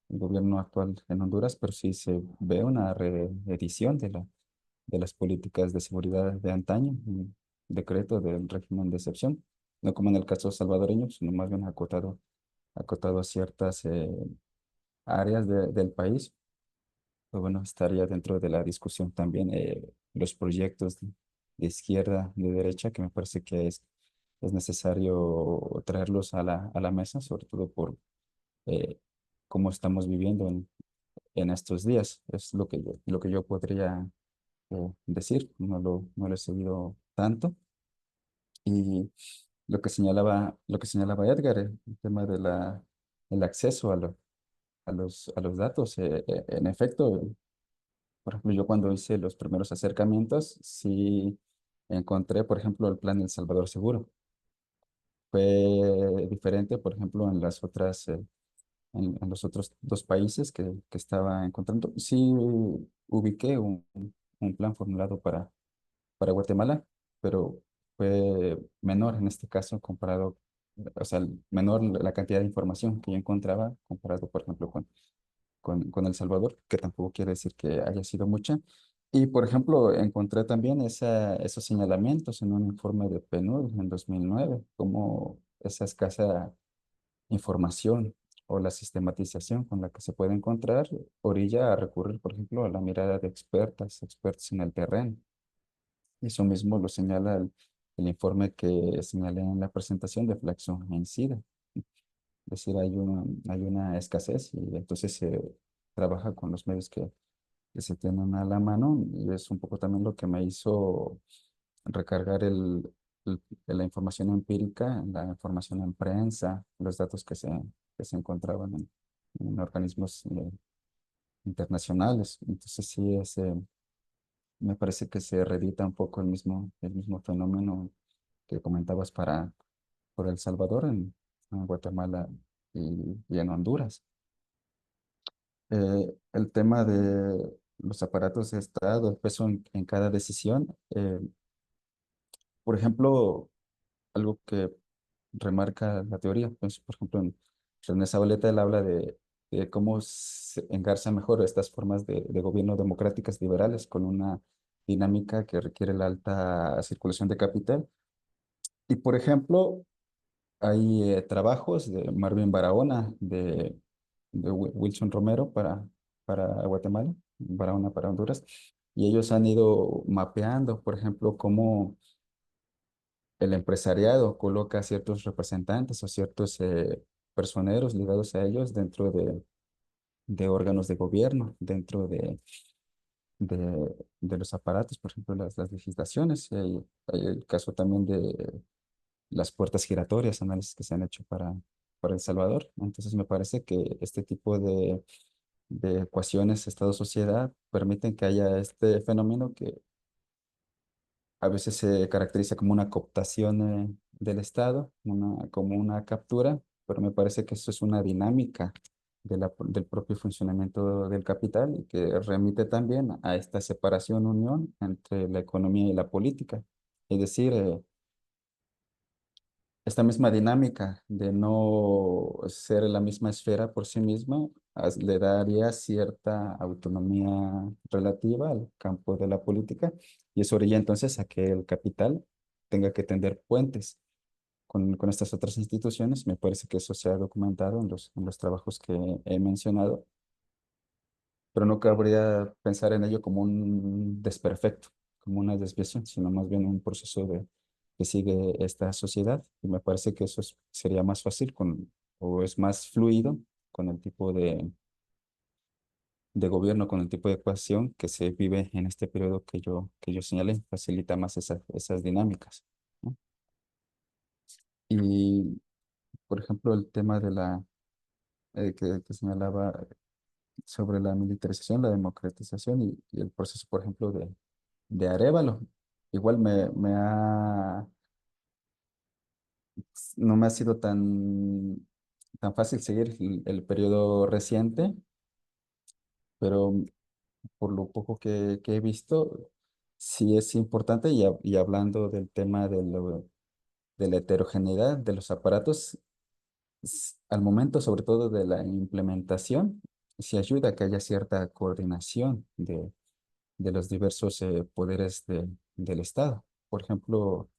el gobierno actual en Honduras, pero sí se ve una reedición de las políticas de seguridad de antaño, un decreto del régimen de excepción, no como en el caso salvadoreño, sino más bien acotado a ciertas áreas del país. Pues bueno, estaría dentro de la discusión también los proyectos de izquierda, de derecha, que me parece que es necesario traerlos a la mesa, sobre todo por eh, cómo estamos viviendo en estos días. Es lo que yo podría decir. No lo he seguido tanto. Y lo que señalaba Edgar, el tema el acceso a los datos, en efecto. Por ejemplo, yo cuando hice los primeros acercamientos, sí encontré, por ejemplo, el plan El Salvador Seguro. Fue diferente, por ejemplo, en los otros dos países que estaba encontrando. Sí ubiqué un plan formulado para Guatemala, pero fue menor en este caso comparado, o sea, menor la cantidad de información que yo encontraba comparado, por ejemplo, con El Salvador, que tampoco quiere decir que haya sido mucha. Y, por ejemplo, encontré también esos señalamientos en un informe de PNUD en 2009, como esa escasa información o la sistematización con la que se puede encontrar orilla a recurrir, por ejemplo, a la mirada de expertos en el terreno. Y eso mismo lo señala el informe que señalé en la presentación de Flaxo en SIDA. Es decir, hay una escasez, y entonces se trabaja con los medios que se tienen a la mano, y es un poco también lo que me hizo recargar el- la información empírica, la información en prensa, los datos que se encontraban en organismos internacionales. Entonces sí, me parece que se reedita un poco el mismo fenómeno que comentabas por El Salvador, en Guatemala y en Honduras. El tema de los aparatos de Estado, el peso en cada decisión. Por ejemplo, algo que remarca la teoría, pues, por ejemplo, en René Zabaleta él habla de cómo se engarza mejor estas formas de gobierno democráticas liberales con una dinámica que requiere la alta circulación de capital. Y, por ejemplo, hay trabajos de Marvin Barahona, de Wilson Romero para Guatemala, Barahona para Honduras, y ellos han ido mapeando, por ejemplo, cómo el empresariado coloca ciertos representantes o ciertos personeros ligados a ellos dentro de órganos de gobierno, dentro de los aparatos, por ejemplo, las legislaciones. Hay el caso también de las puertas giratorias, análisis que se han hecho para El Salvador. Entonces me parece que este tipo de ecuaciones Estado-sociedad permiten que haya este fenómeno que a veces se caracteriza como una cooptación del Estado, como una captura, pero me parece que eso es una dinámica del propio funcionamiento del capital y que remite también a esta separación, unión entre la economía y la política. Es decir, esta misma dinámica de no ser la misma esfera por sí misma le daría cierta autonomía relativa al campo de la política y eso orilla entonces a que el capital tenga que tender puentes con estas otras instituciones. Me parece que eso se ha documentado en los trabajos que he mencionado, pero no cabría pensar en ello como un desperfecto, como una desviación, sino más bien un proceso que sigue esta sociedad. Y me parece que eso sería más fácil o es más fluido con el tipo de gobierno, con el tipo de ecuación que se vive en este periodo que yo señalé, facilita más esas dinámicas, ¿no? Y, por ejemplo, el tema de que señalaba sobre la militarización, la democratización y el proceso, por ejemplo, de Arévalo. Igual no me ha sido tan fácil seguir el periodo reciente, pero por lo poco que he visto, sí es importante y hablando del tema de la heterogeneidad de los aparatos, al momento sobre todo de la implementación, sí ayuda a que haya cierta coordinación de los diversos poderes del Estado. Por ejemplo,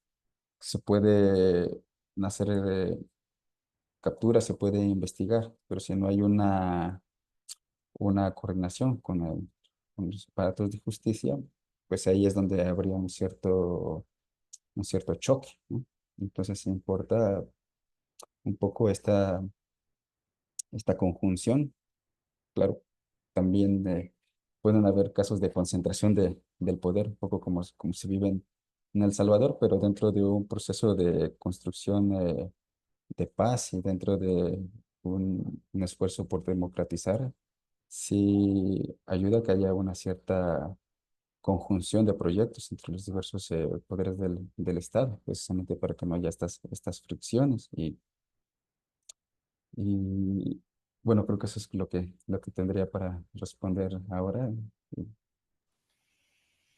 se puede hacer captura, se puede investigar, pero si no hay una coordinación con los aparatos de justicia, pues ahí es donde habría un cierto choque, ¿no? Entonces importa un poco esta conjunción. Claro, también pueden haber casos de concentración del poder, un poco como se vive en El Salvador, pero dentro de un proceso de construcción de paz y dentro de un esfuerzo por democratizar, sí ayuda a que haya una cierta conjunción de proyectos entre los diversos poderes del Estado, precisamente para que no haya estas fricciones. Y bueno, creo que eso es lo que tendría para responder ahora.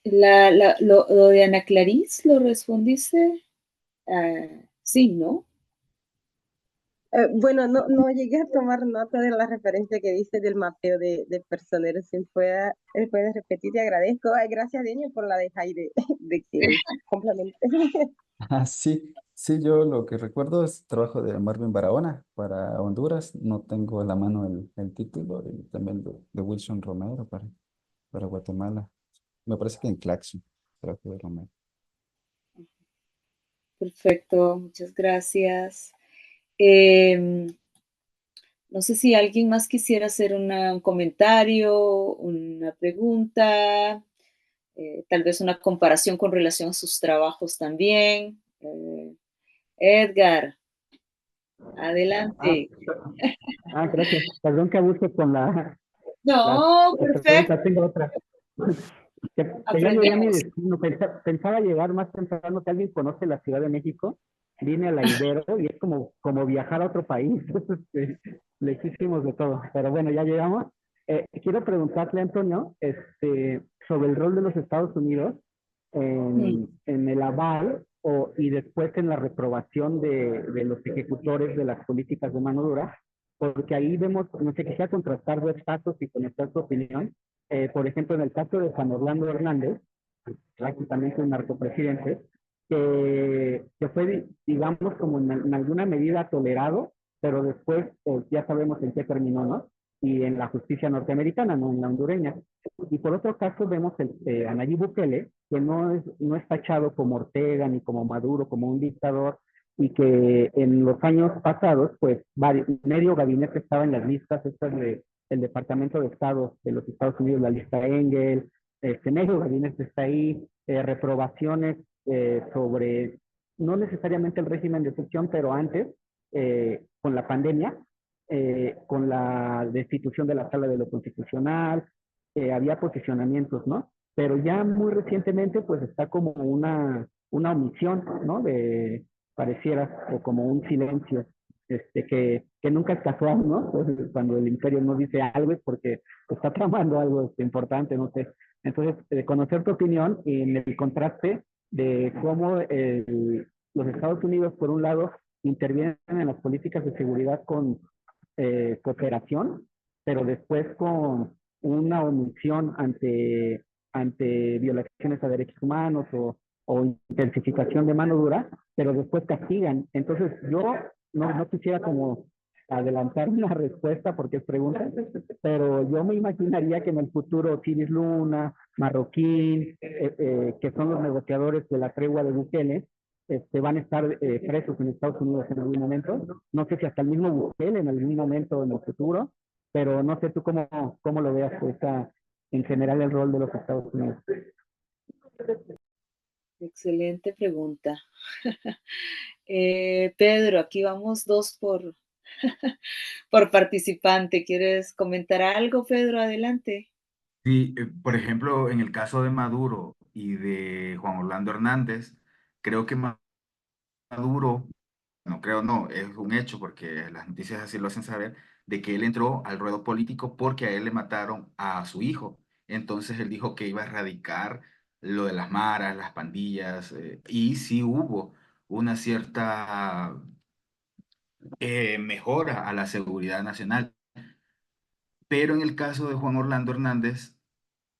Lo de Ana Clarice, ¿lo respondiste? Ah, sí, ¿no? Bueno, no llegué a tomar nota de la referencia que dice del mapeo de personeros. Si puedes repetir, te agradezco. Ay, gracias, Deño, por la de Jaire, de que complemente. Ah, sí, sí, yo lo que recuerdo es trabajo de Marvin Barahona para Honduras. No tengo a la mano el título y también de Wilson Romero para Guatemala. Me parece que en Claxon, trabajo de Romero. Perfecto, muchas gracias. Em, no sé si alguien más quisiera hacer un comentario, una pregunta, tal vez una comparación con relación a sus trabajos también. Edgar, Ah, adelante. gracias. Perdón que abuse con las, No, las perfecto, preguntas. Tengo otra. Que ya llegué a mi aprendemos. destino. Pensaba llegar más temprano. Si alguien conoce la Ciudad de México, vine a la Ibero y es como viajar a otro país. Lejísimos de todo. Pero bueno, ya llegamos. Quiero preguntarle a Antonio sobre el rol de los Estados Unidos Mm, en el aval y después en la reprobación de los ejecutores de las políticas de mano dura, porque ahí vemos, no sé, quisiera contrastar dos casos y conocer tu opinión. Por ejemplo, en el caso de Juan Orlando Hernández, prácticamente un narcopresidente, que fue, digamos, como en alguna medida tolerado, pero después ya sabemos en qué terminó, ¿no? Y en la justicia norteamericana, no en la hondureña. Y por otro caso vemos a Nayib Bukele, que no es tachado como Ortega ni como Maduro, como un dictador, y que en los años pasados, pues, medio gabinete estaba en las listas estas del Departamento de Estado de los Estados Unidos, la lista Engel, medio gabinete está ahí, reprobaciones sobre, no necesariamente el régimen de excepción, pero antes, con la pandemia, con la destitución de la Sala de lo Constitucional, había posicionamientos, ¿no? Pero ya muy recientemente, pues está como una omisión, ¿no? Pareciera, o como un silencio. que nunca es casual, ¿no? Entonces, cuando el imperio no dice algo es porque está tramando algo importante, no sé. Entonces, conocer tu opinión en el contraste de cómo los Estados Unidos, por un lado, intervienen en las políticas de seguridad con cooperación, pero después con una omisión ante violaciones a derechos humanos o intensificación de mano dura, pero después castigan. Entonces, yo no quisiera como adelantar una respuesta porque es pregunta, pero yo me imaginaría que en el futuro Civis Luna, Marroquín, que son los negociadores de la tregua de Bukele, van a estar presos en Estados Unidos en algún momento. No sé si hasta el mismo Bukele en algún momento en el futuro, pero no sé tú cómo lo veas en general el rol de los Estados Unidos. Excelente pregunta. Pedro, aquí vamos dos por participante. ¿Quieres comentar algo, Pedro? Adelante. Sí, por ejemplo, en el caso de Maduro y de Juan Orlando Hernández, creo que Maduro, no creo, no, es un hecho porque las noticias así lo hacen saber, de que él entró al ruedo político porque a él le mataron a su hijo. Entonces él dijo que iba a erradicar lo de las maras, las pandillas, y sí hubo una cierta mejora a la seguridad nacional. Pero en el caso de Juan Orlando Hernández,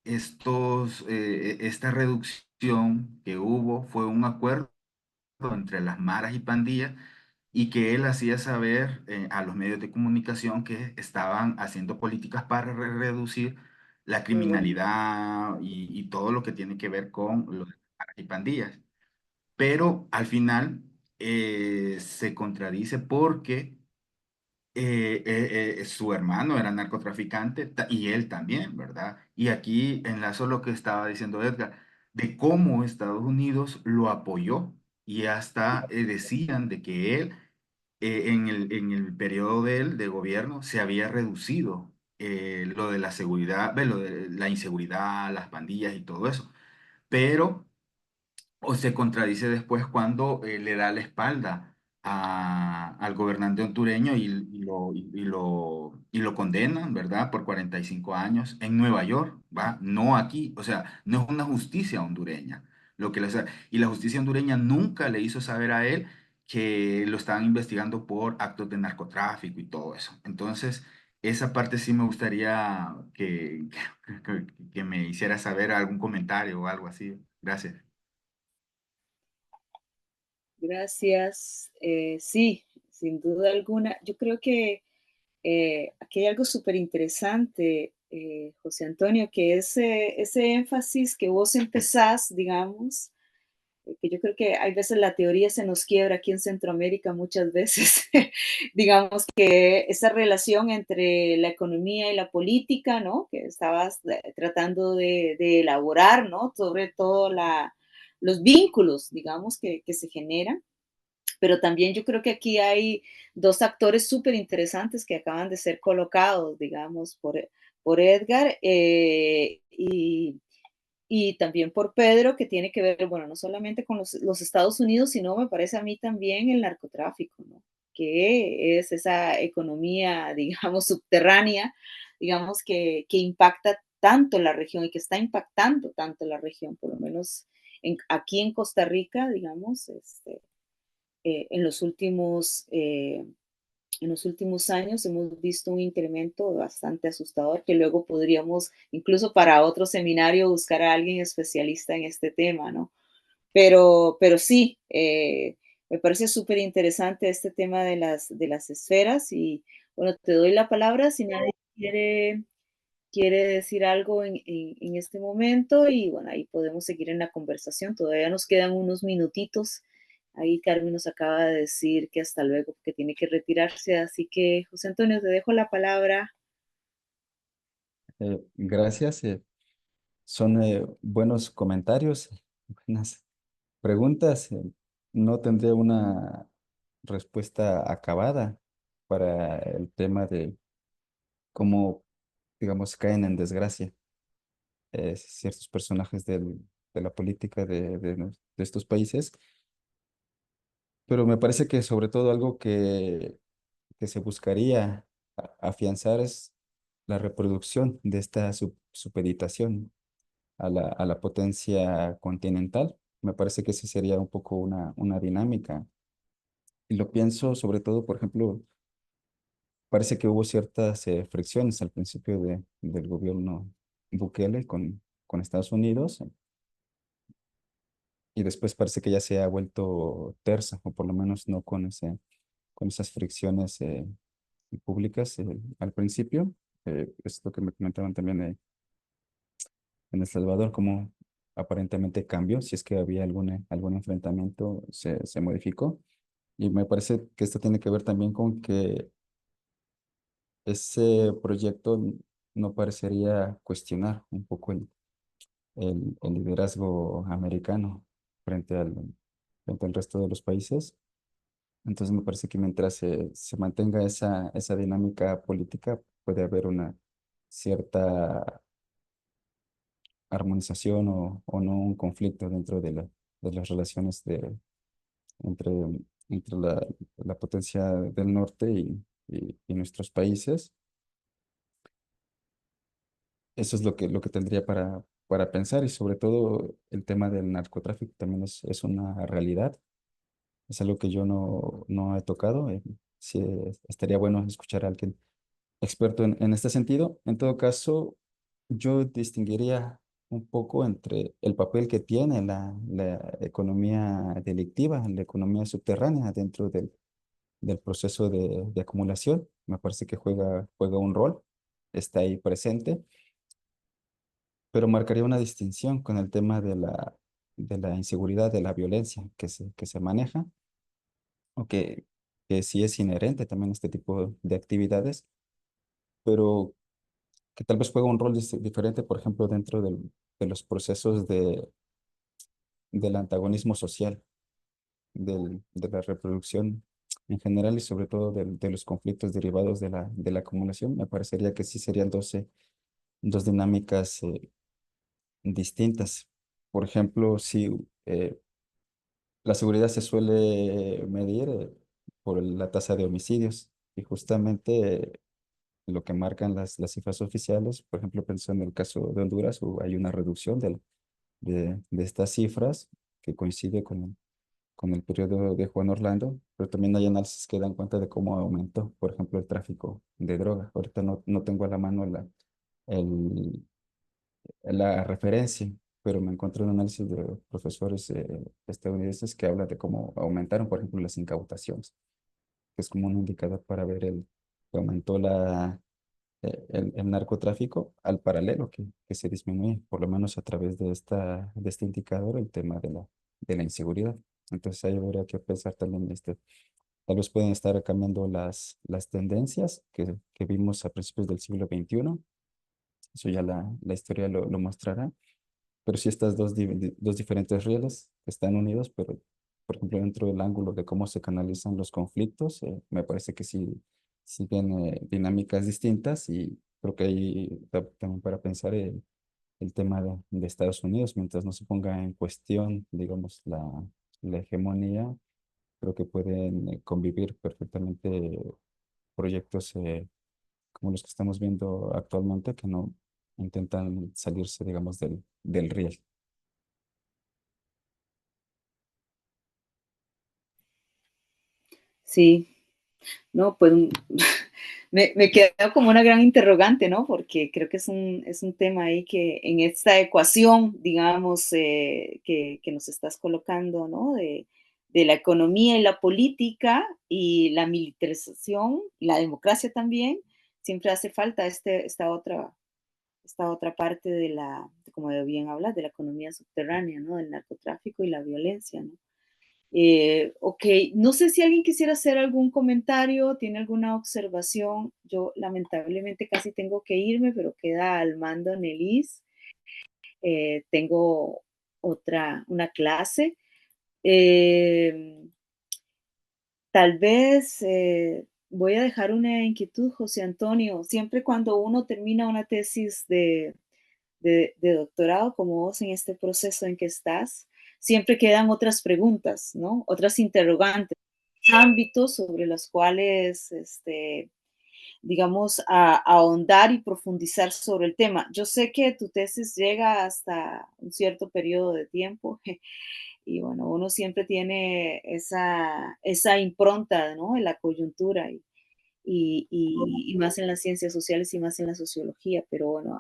esta reducción que hubo fue un acuerdo entre las maras y pandillas y que él hacía saber a los medios de comunicación que estaban haciendo políticas para reducir la Muy bueno. criminalidad y todo lo que tiene que ver con los maras y pandillas. Pero al final se contradice porque su hermano era narcotraficante y él también, ¿verdad? Y aquí enlazo lo que estaba diciendo Edgar, de cómo Estados Unidos lo apoyó y hasta decían de que él, en el periodo de él de gobierno, se había reducido lo de la seguridad, lo de la inseguridad, las pandillas y todo eso. Pero o se contradice después cuando le da la espalda al gobernante hondureño y lo condenan, ¿verdad? Por 45 años en Nueva York, ¿va? No aquí, o sea, no es una justicia hondureña. Y la justicia hondureña nunca le hizo saber a él que lo estaban investigando por actos de narcotráfico y todo eso. Entonces, esa parte sí me gustaría que me hiciera saber algún comentario o algo así. Gracias. Gracias. Sí, sin duda alguna. Yo creo que aquí hay algo súper interesante, José Antonio, que ese énfasis que vos empezás, digamos, que yo creo que hay veces la teoría se nos quiebra aquí en Centroamérica muchas veces, digamos que esa relación entre la economía y la política, ¿no? Que estabas tratando de elaborar, ¿no? Sobre todo los vínculos, digamos, que se generan. Pero también yo creo que aquí hay dos actores súper interesantes que acaban de ser colocados, digamos, por Edgar y también por Pedro, que tiene que ver, bueno, no solamente con los Estados Unidos, sino me parece a mí también el narcotráfico, ¿no? Que es esa economía, digamos, subterránea, digamos, que impacta tanto la región y que está impactando tanto la región, por lo menos aquí en Costa Rica, digamos, en los últimos años hemos visto un incremento bastante asustador que luego podríamos, incluso para otro seminario, buscar a alguien especialista en este tema, ¿no? Pero sí, me parece súper interesante este tema de las esferas y bueno, te doy la palabra si nadie quiere decir algo en este momento y bueno, ahí podemos seguir en la conversación. Todavía nos quedan unos minutitos. Ahí Carmen nos acaba de decir que hasta luego, porque tiene que retirarse. Así que, José Antonio, te dejo la palabra. Gracias. Son buenos comentarios, buenas preguntas. No tendré una respuesta acabada para el tema de cómo, digamos, caen en desgracia ciertos personajes de la política de estos países, pero me parece que sobre todo algo que que se buscaría afianzar es la reproducción de esta supeditación a la potencia continental. Me parece que esa sería un poco una dinámica. Y lo pienso sobre todo, por ejemplo, parece que hubo ciertas fricciones al principio del gobierno Bukele con Estados Unidos, y después parece que ya se ha vuelto tersa, o por lo menos no con esas fricciones públicas al principio. Es lo que me comentaban también en El Salvador, como aparentemente cambió, si es que había algún enfrentamiento, se modificó. Y me parece que esto tiene que ver también con que ese proyecto no parecería cuestionar un poco el liderazgo americano frente frente al resto de los países. Entonces me parece que mientras se mantenga esa dinámica política, puede haber una cierta armonización o no un conflicto dentro de las relaciones entre, entre la potencia del norte y nuestros países. Eso es lo que tendría para pensar, y sobre todo el tema del narcotráfico también es una realidad. Es algo que yo no he tocado. Sí, estaría bueno escuchar a alguien experto en este sentido. En todo caso, yo distinguiría un poco entre el papel que tiene la economía delictiva, la economía subterránea dentro del proceso de acumulación. Me parece que juega un rol, está ahí presente, pero marcaría una distinción con el tema de la inseguridad, de la violencia que se maneja, o que sí es inherente también a este tipo de actividades, pero que tal vez juega un rol diferente, por ejemplo, dentro de los procesos del antagonismo social, de la reproducción en general, y sobre todo de los conflictos derivados de la acumulación. Me parecería que sí serían dos dinámicas distintas. Por ejemplo, si la seguridad se suele medir por la tasa de homicidios, y justamente lo que marcan las cifras oficiales, por ejemplo, pensé en el caso de Honduras, hay una reducción de estas cifras que coincide con el periodo de Juan Orlando, pero también hay análisis que dan cuenta de cómo aumentó, por ejemplo, el tráfico de droga. Ahorita no tengo a la mano el, la referencia, pero me encontré un análisis de profesores estadounidenses que habla de cómo aumentaron, por ejemplo, las incautaciones, que es como un indicador para ver que aumentó el narcotráfico al paralelo que se disminuye, por lo menos a través de este indicador, el tema de la inseguridad. Entonces ahí habría que pensar también, tal vez pueden estar cambiando las tendencias que vimos a principios del siglo XXI. Eso ya la historia lo mostrará. Pero sí, estas dos diferentes rieles están unidos, pero por ejemplo dentro del ángulo de cómo se canalizan los conflictos, me parece que sí siguen dinámicas distintas, y creo que ahí también para pensar el tema de Estados Unidos, mientras no se ponga en cuestión, digamos, la hegemonía, creo que pueden convivir perfectamente proyectos como los que estamos viendo actualmente, que no intentan salirse, digamos, del riel. Sí, no, pues me queda como una gran interrogante, ¿no? Porque creo que es un tema ahí que en esta ecuación, digamos, que nos estás colocando, ¿no? De la economía y la política y la militarización y la democracia también, siempre hace falta esta otra parte como bien hablas, de la economía subterránea, ¿no? Del narcotráfico y la violencia, ¿no? Ok, no sé si alguien quisiera hacer algún comentario, tiene alguna observación. Yo lamentablemente casi tengo que irme, pero queda al mando Nelis. Tengo una clase. Eh, Tal vez voy a dejar una inquietud, José Antonio. Siempre cuando uno termina una tesis de doctorado, como vos en este proceso en que estás, siempre quedan otras preguntas, ¿no? Otras interrogantes. ámbitos sobre los cuales, digamos, a ahondar y profundizar sobre el tema. Yo sé que tu tesis llega hasta un cierto periodo de tiempo y bueno, uno siempre tiene esa impronta, ¿no? En la coyuntura y más en las ciencias sociales y más en la sociología, pero bueno,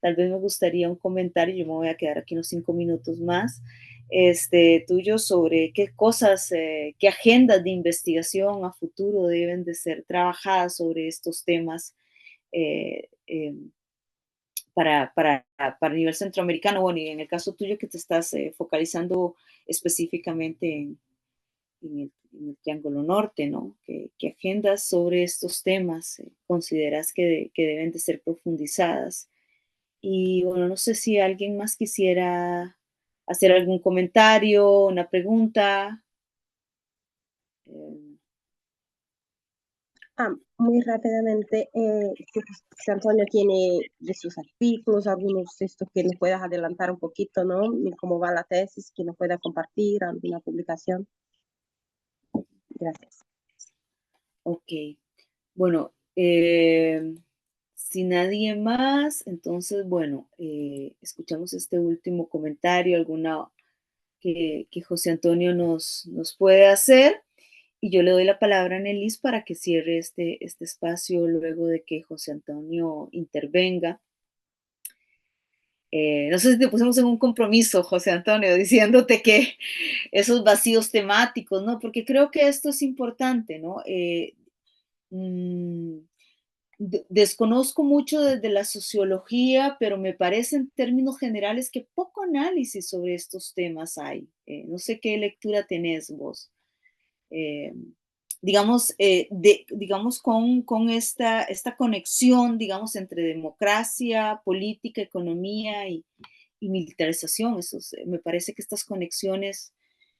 tal vez me gustaría un comentario, yo me voy a quedar aquí unos 5 minutos más, tuyo sobre qué cosas, qué agendas de investigación a futuro deben de ser trabajadas sobre estos temas eh, eh, para el nivel centroamericano. Bueno, y en el caso tuyo que te estás focalizando específicamente en el Triángulo Norte, ¿no? ¿Qué agendas sobre estos temas consideras que deben de ser profundizadas? Y bueno, no sé si alguien más quisiera hacer algún comentario, una pregunta. Eh, Muy rápidamente, si José Antonio tiene de sus artículos, algunos de estos que nos puedas adelantar un poquito, ¿no? De cómo va la tesis, que nos pueda compartir, alguna publicación. Gracias. ok, bueno, si nadie más, entonces, bueno, escuchamos este último comentario, alguna que José Antonio nos puede hacer. Y yo le doy la palabra a Nelis para que cierre este espacio luego de que José Antonio intervenga. No sé si te pusimos en un compromiso, José Antonio, diciéndote que esos vacíos temáticos, ¿no? Porque creo que esto es importante, ¿no? Mm, desconozco mucho desde la sociología, pero me parece en términos generales que poco análisis sobre estos temas hay. No sé qué lectura tenés vos. Eh, digamos, digamos con esta conexión, digamos, entre democracia, política, economía y militarización. Me parece que estas conexiones,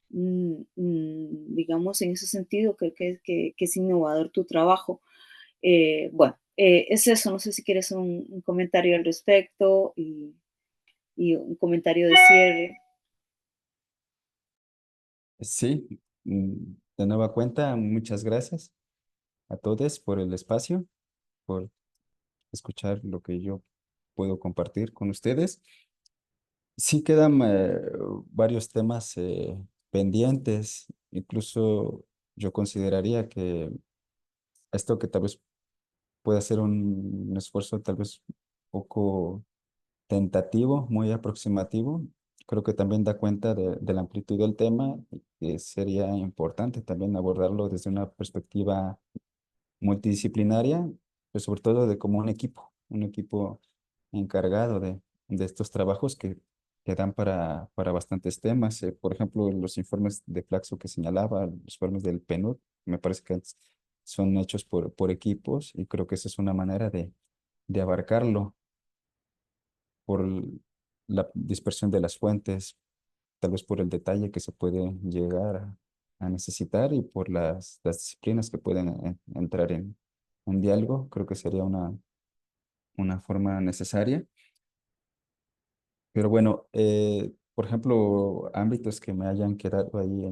digamos, en ese sentido, creo que es innovador tu trabajo. Bueno, es eso, no sé si quieres un comentario al respecto y un comentario de cierre. Sí, de nueva cuenta, muchas gracias a todos por el espacio, por escuchar lo que yo puedo compartir con ustedes. Sí quedan varios temas pendientes, incluso yo consideraría que esto que tal vez pueda ser un esfuerzo tal vez poco tentativo, muy aproximativo, creo que también da cuenta de la amplitud del tema y que sería importante también abordarlo desde una perspectiva multidisciplinaria, pero sobre todo de como un equipo encargado de estos trabajos que dan para bastantes temas. Por ejemplo, los informes de Flaxo que señalaba, los informes del PNUD, me parece que son hechos por equipos y creo que esa es una manera de abarcarlo por la dispersión de las fuentes, tal vez por el detalle que se puede llegar a necesitar y por las disciplinas que pueden entrar en un diálogo, creo que sería una forma necesaria. Pero bueno, por ejemplo, ámbitos que me hayan quedado ahí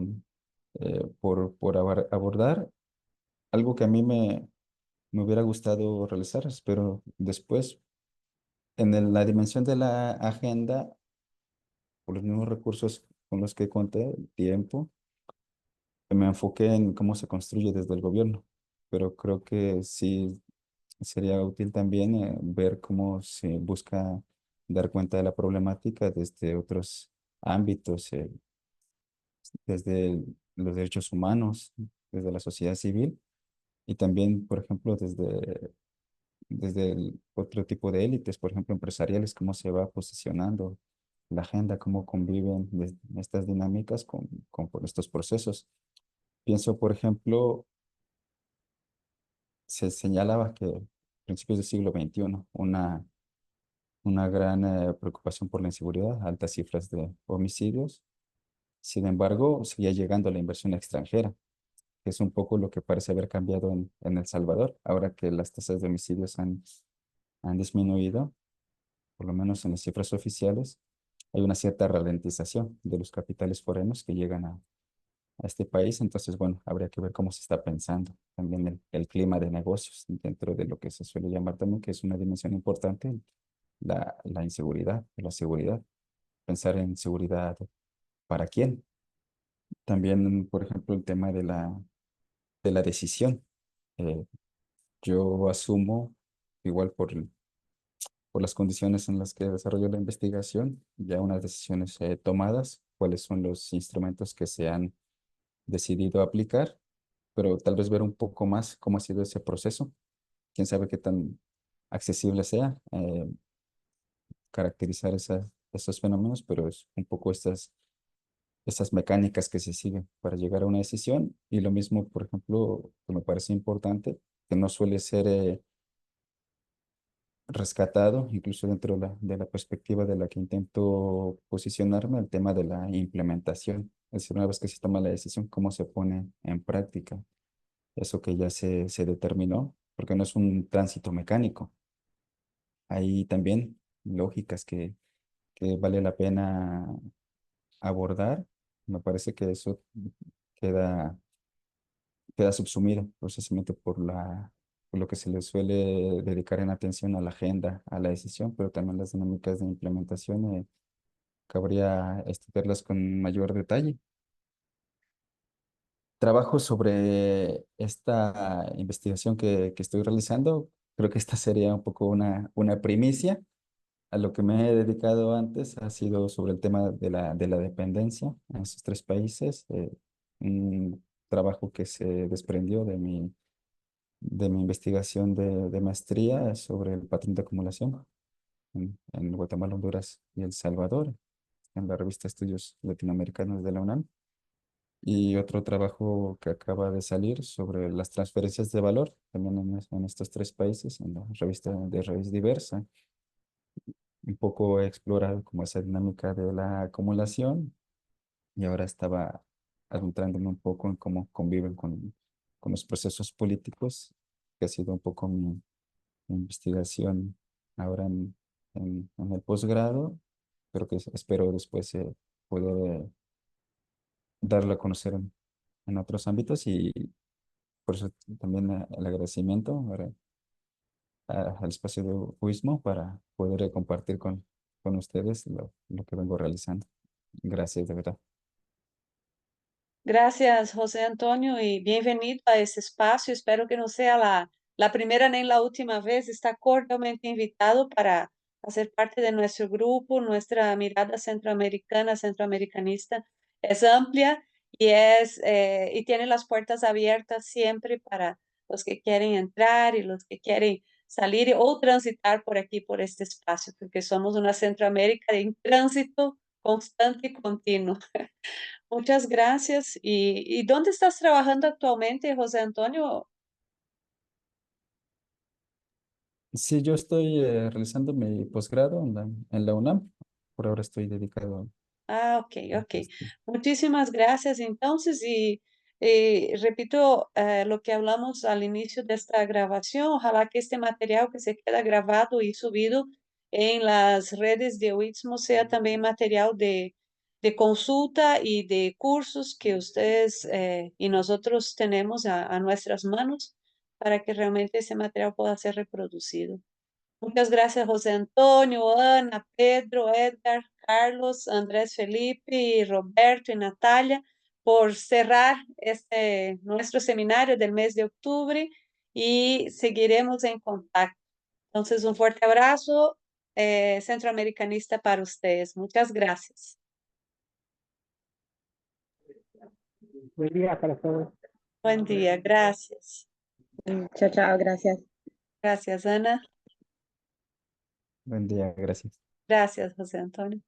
por abordar, algo que a mí me hubiera gustado realizar, espero después, en la dimensión de la agenda, por los mismos recursos con los que conté, tiempo, me enfoqué en cómo se construye desde el gobierno, pero creo que sí sería útil también ver cómo se busca dar cuenta de la problemática desde otros ámbitos, desde los derechos humanos, desde la sociedad civil y también, por ejemplo, desde el otro tipo de élites, por ejemplo, empresariales, cómo se va posicionando la agenda, cómo conviven estas dinámicas con estos procesos. Pienso, por ejemplo, se señalaba que a principios del siglo XXI, una gran preocupación por la inseguridad, altas cifras de homicidios. Sin embargo, seguía llegando la inversión extranjera, que es un poco lo que parece haber cambiado en El Salvador, ahora que las tasas de homicidios han disminuido, por lo menos en las cifras oficiales, hay una cierta ralentización de los capitales forenos que llegan a este país. Entonces, bueno, habría que ver cómo se está pensando también el clima de negocios dentro de lo que se suele llamar también, que es una dimensión importante, la inseguridad, la seguridad. Pensar en seguridad para quién. También, por ejemplo, el tema de la decisión. Eh, yo asumo, igual por las condiciones en las que desarrollo la investigación, ya unas decisiones tomadas, cuáles son los instrumentos que se han decidido aplicar, pero tal vez ver un poco más cómo ha sido ese proceso, quién sabe qué tan accesible sea, caracterizar esos fenómenos, pero es un poco estas mecánicas que se siguen para llegar a una decisión. Y lo mismo, por ejemplo, que me parece importante, que no suele ser rescatado, incluso dentro de la perspectiva de la que intento posicionarme, el tema de la implementación. Es decir, una vez que se toma la decisión, cómo se pone en práctica eso que ya se determinó, porque no es un tránsito mecánico. Hay también lógicas que vale la pena abordar. Me parece que eso queda, queda subsumido precisamente por lo que se le suele dedicar en atención a la agenda, a la decisión, pero también las dinámicas de implementación, cabría estudiarlas con mayor detalle. Trabajo sobre esta investigación que estoy realizando. Creo que esta sería un poco una primicia. A lo que me he dedicado antes ha sido sobre el tema de la dependencia en esos tres países. Un trabajo que se desprendió de mi investigación de maestría sobre el patrón de acumulación en Guatemala, Honduras y El Salvador, en la revista Estudios Latinoamericanos de la UNAM. Y otro trabajo que acaba de salir sobre las transferencias de valor, también en estos tres países, en la revista de Raíz Diversa. Un poco he explorado como esa dinámica de la acumulación y ahora estaba adentrándome un poco en cómo conviven con los procesos políticos, que ha sido un poco mi investigación ahora en el posgrado, pero que espero después poder darlo a conocer en otros ámbitos y por eso también el agradecimiento ahora al espacio de Uismo para poder compartir con ustedes lo que vengo realizando. Gracias, de verdad. Gracias, José Antonio, y bienvenido a ese espacio. Espero que no sea la primera ni la última vez. Está cordialmente invitado para hacer parte de nuestro grupo. Nuestra mirada centroamericana, centroamericanista, es amplia y tiene las puertas abiertas siempre para los que quieren entrar y los que quieren salir o transitar por aquí, por este espacio, porque somos una Centroamérica en tránsito constante y continuo. Muchas gracias. ¿Y dónde estás trabajando actualmente, José Antonio? Sí, yo estoy realizando mi posgrado en la UNAM. Por ahora estoy dedicado Ah, ok, a ok. esto. Muchísimas gracias. Entonces, repito lo que hablamos al inicio de esta grabación. Ojalá que este material que se queda grabado y subido en las redes de Uitsmo sea también material de consulta y de cursos que ustedes y nosotros tenemos a nuestras manos para que realmente ese material pueda ser reproducido. Muchas gracias, José Antonio, Ana, Pedro, Edgar, Carlos, Andrés Felipe, y Roberto y Natalia por cerrar nuestro seminario del mes de octubre y seguiremos en contacto. Entonces, un fuerte abrazo centroamericanista para ustedes. Muchas gracias. Buen día para todos. Buen día, gracias. Chao, chao, gracias. Gracias, Ana. Buen día, gracias. Gracias, José Antonio.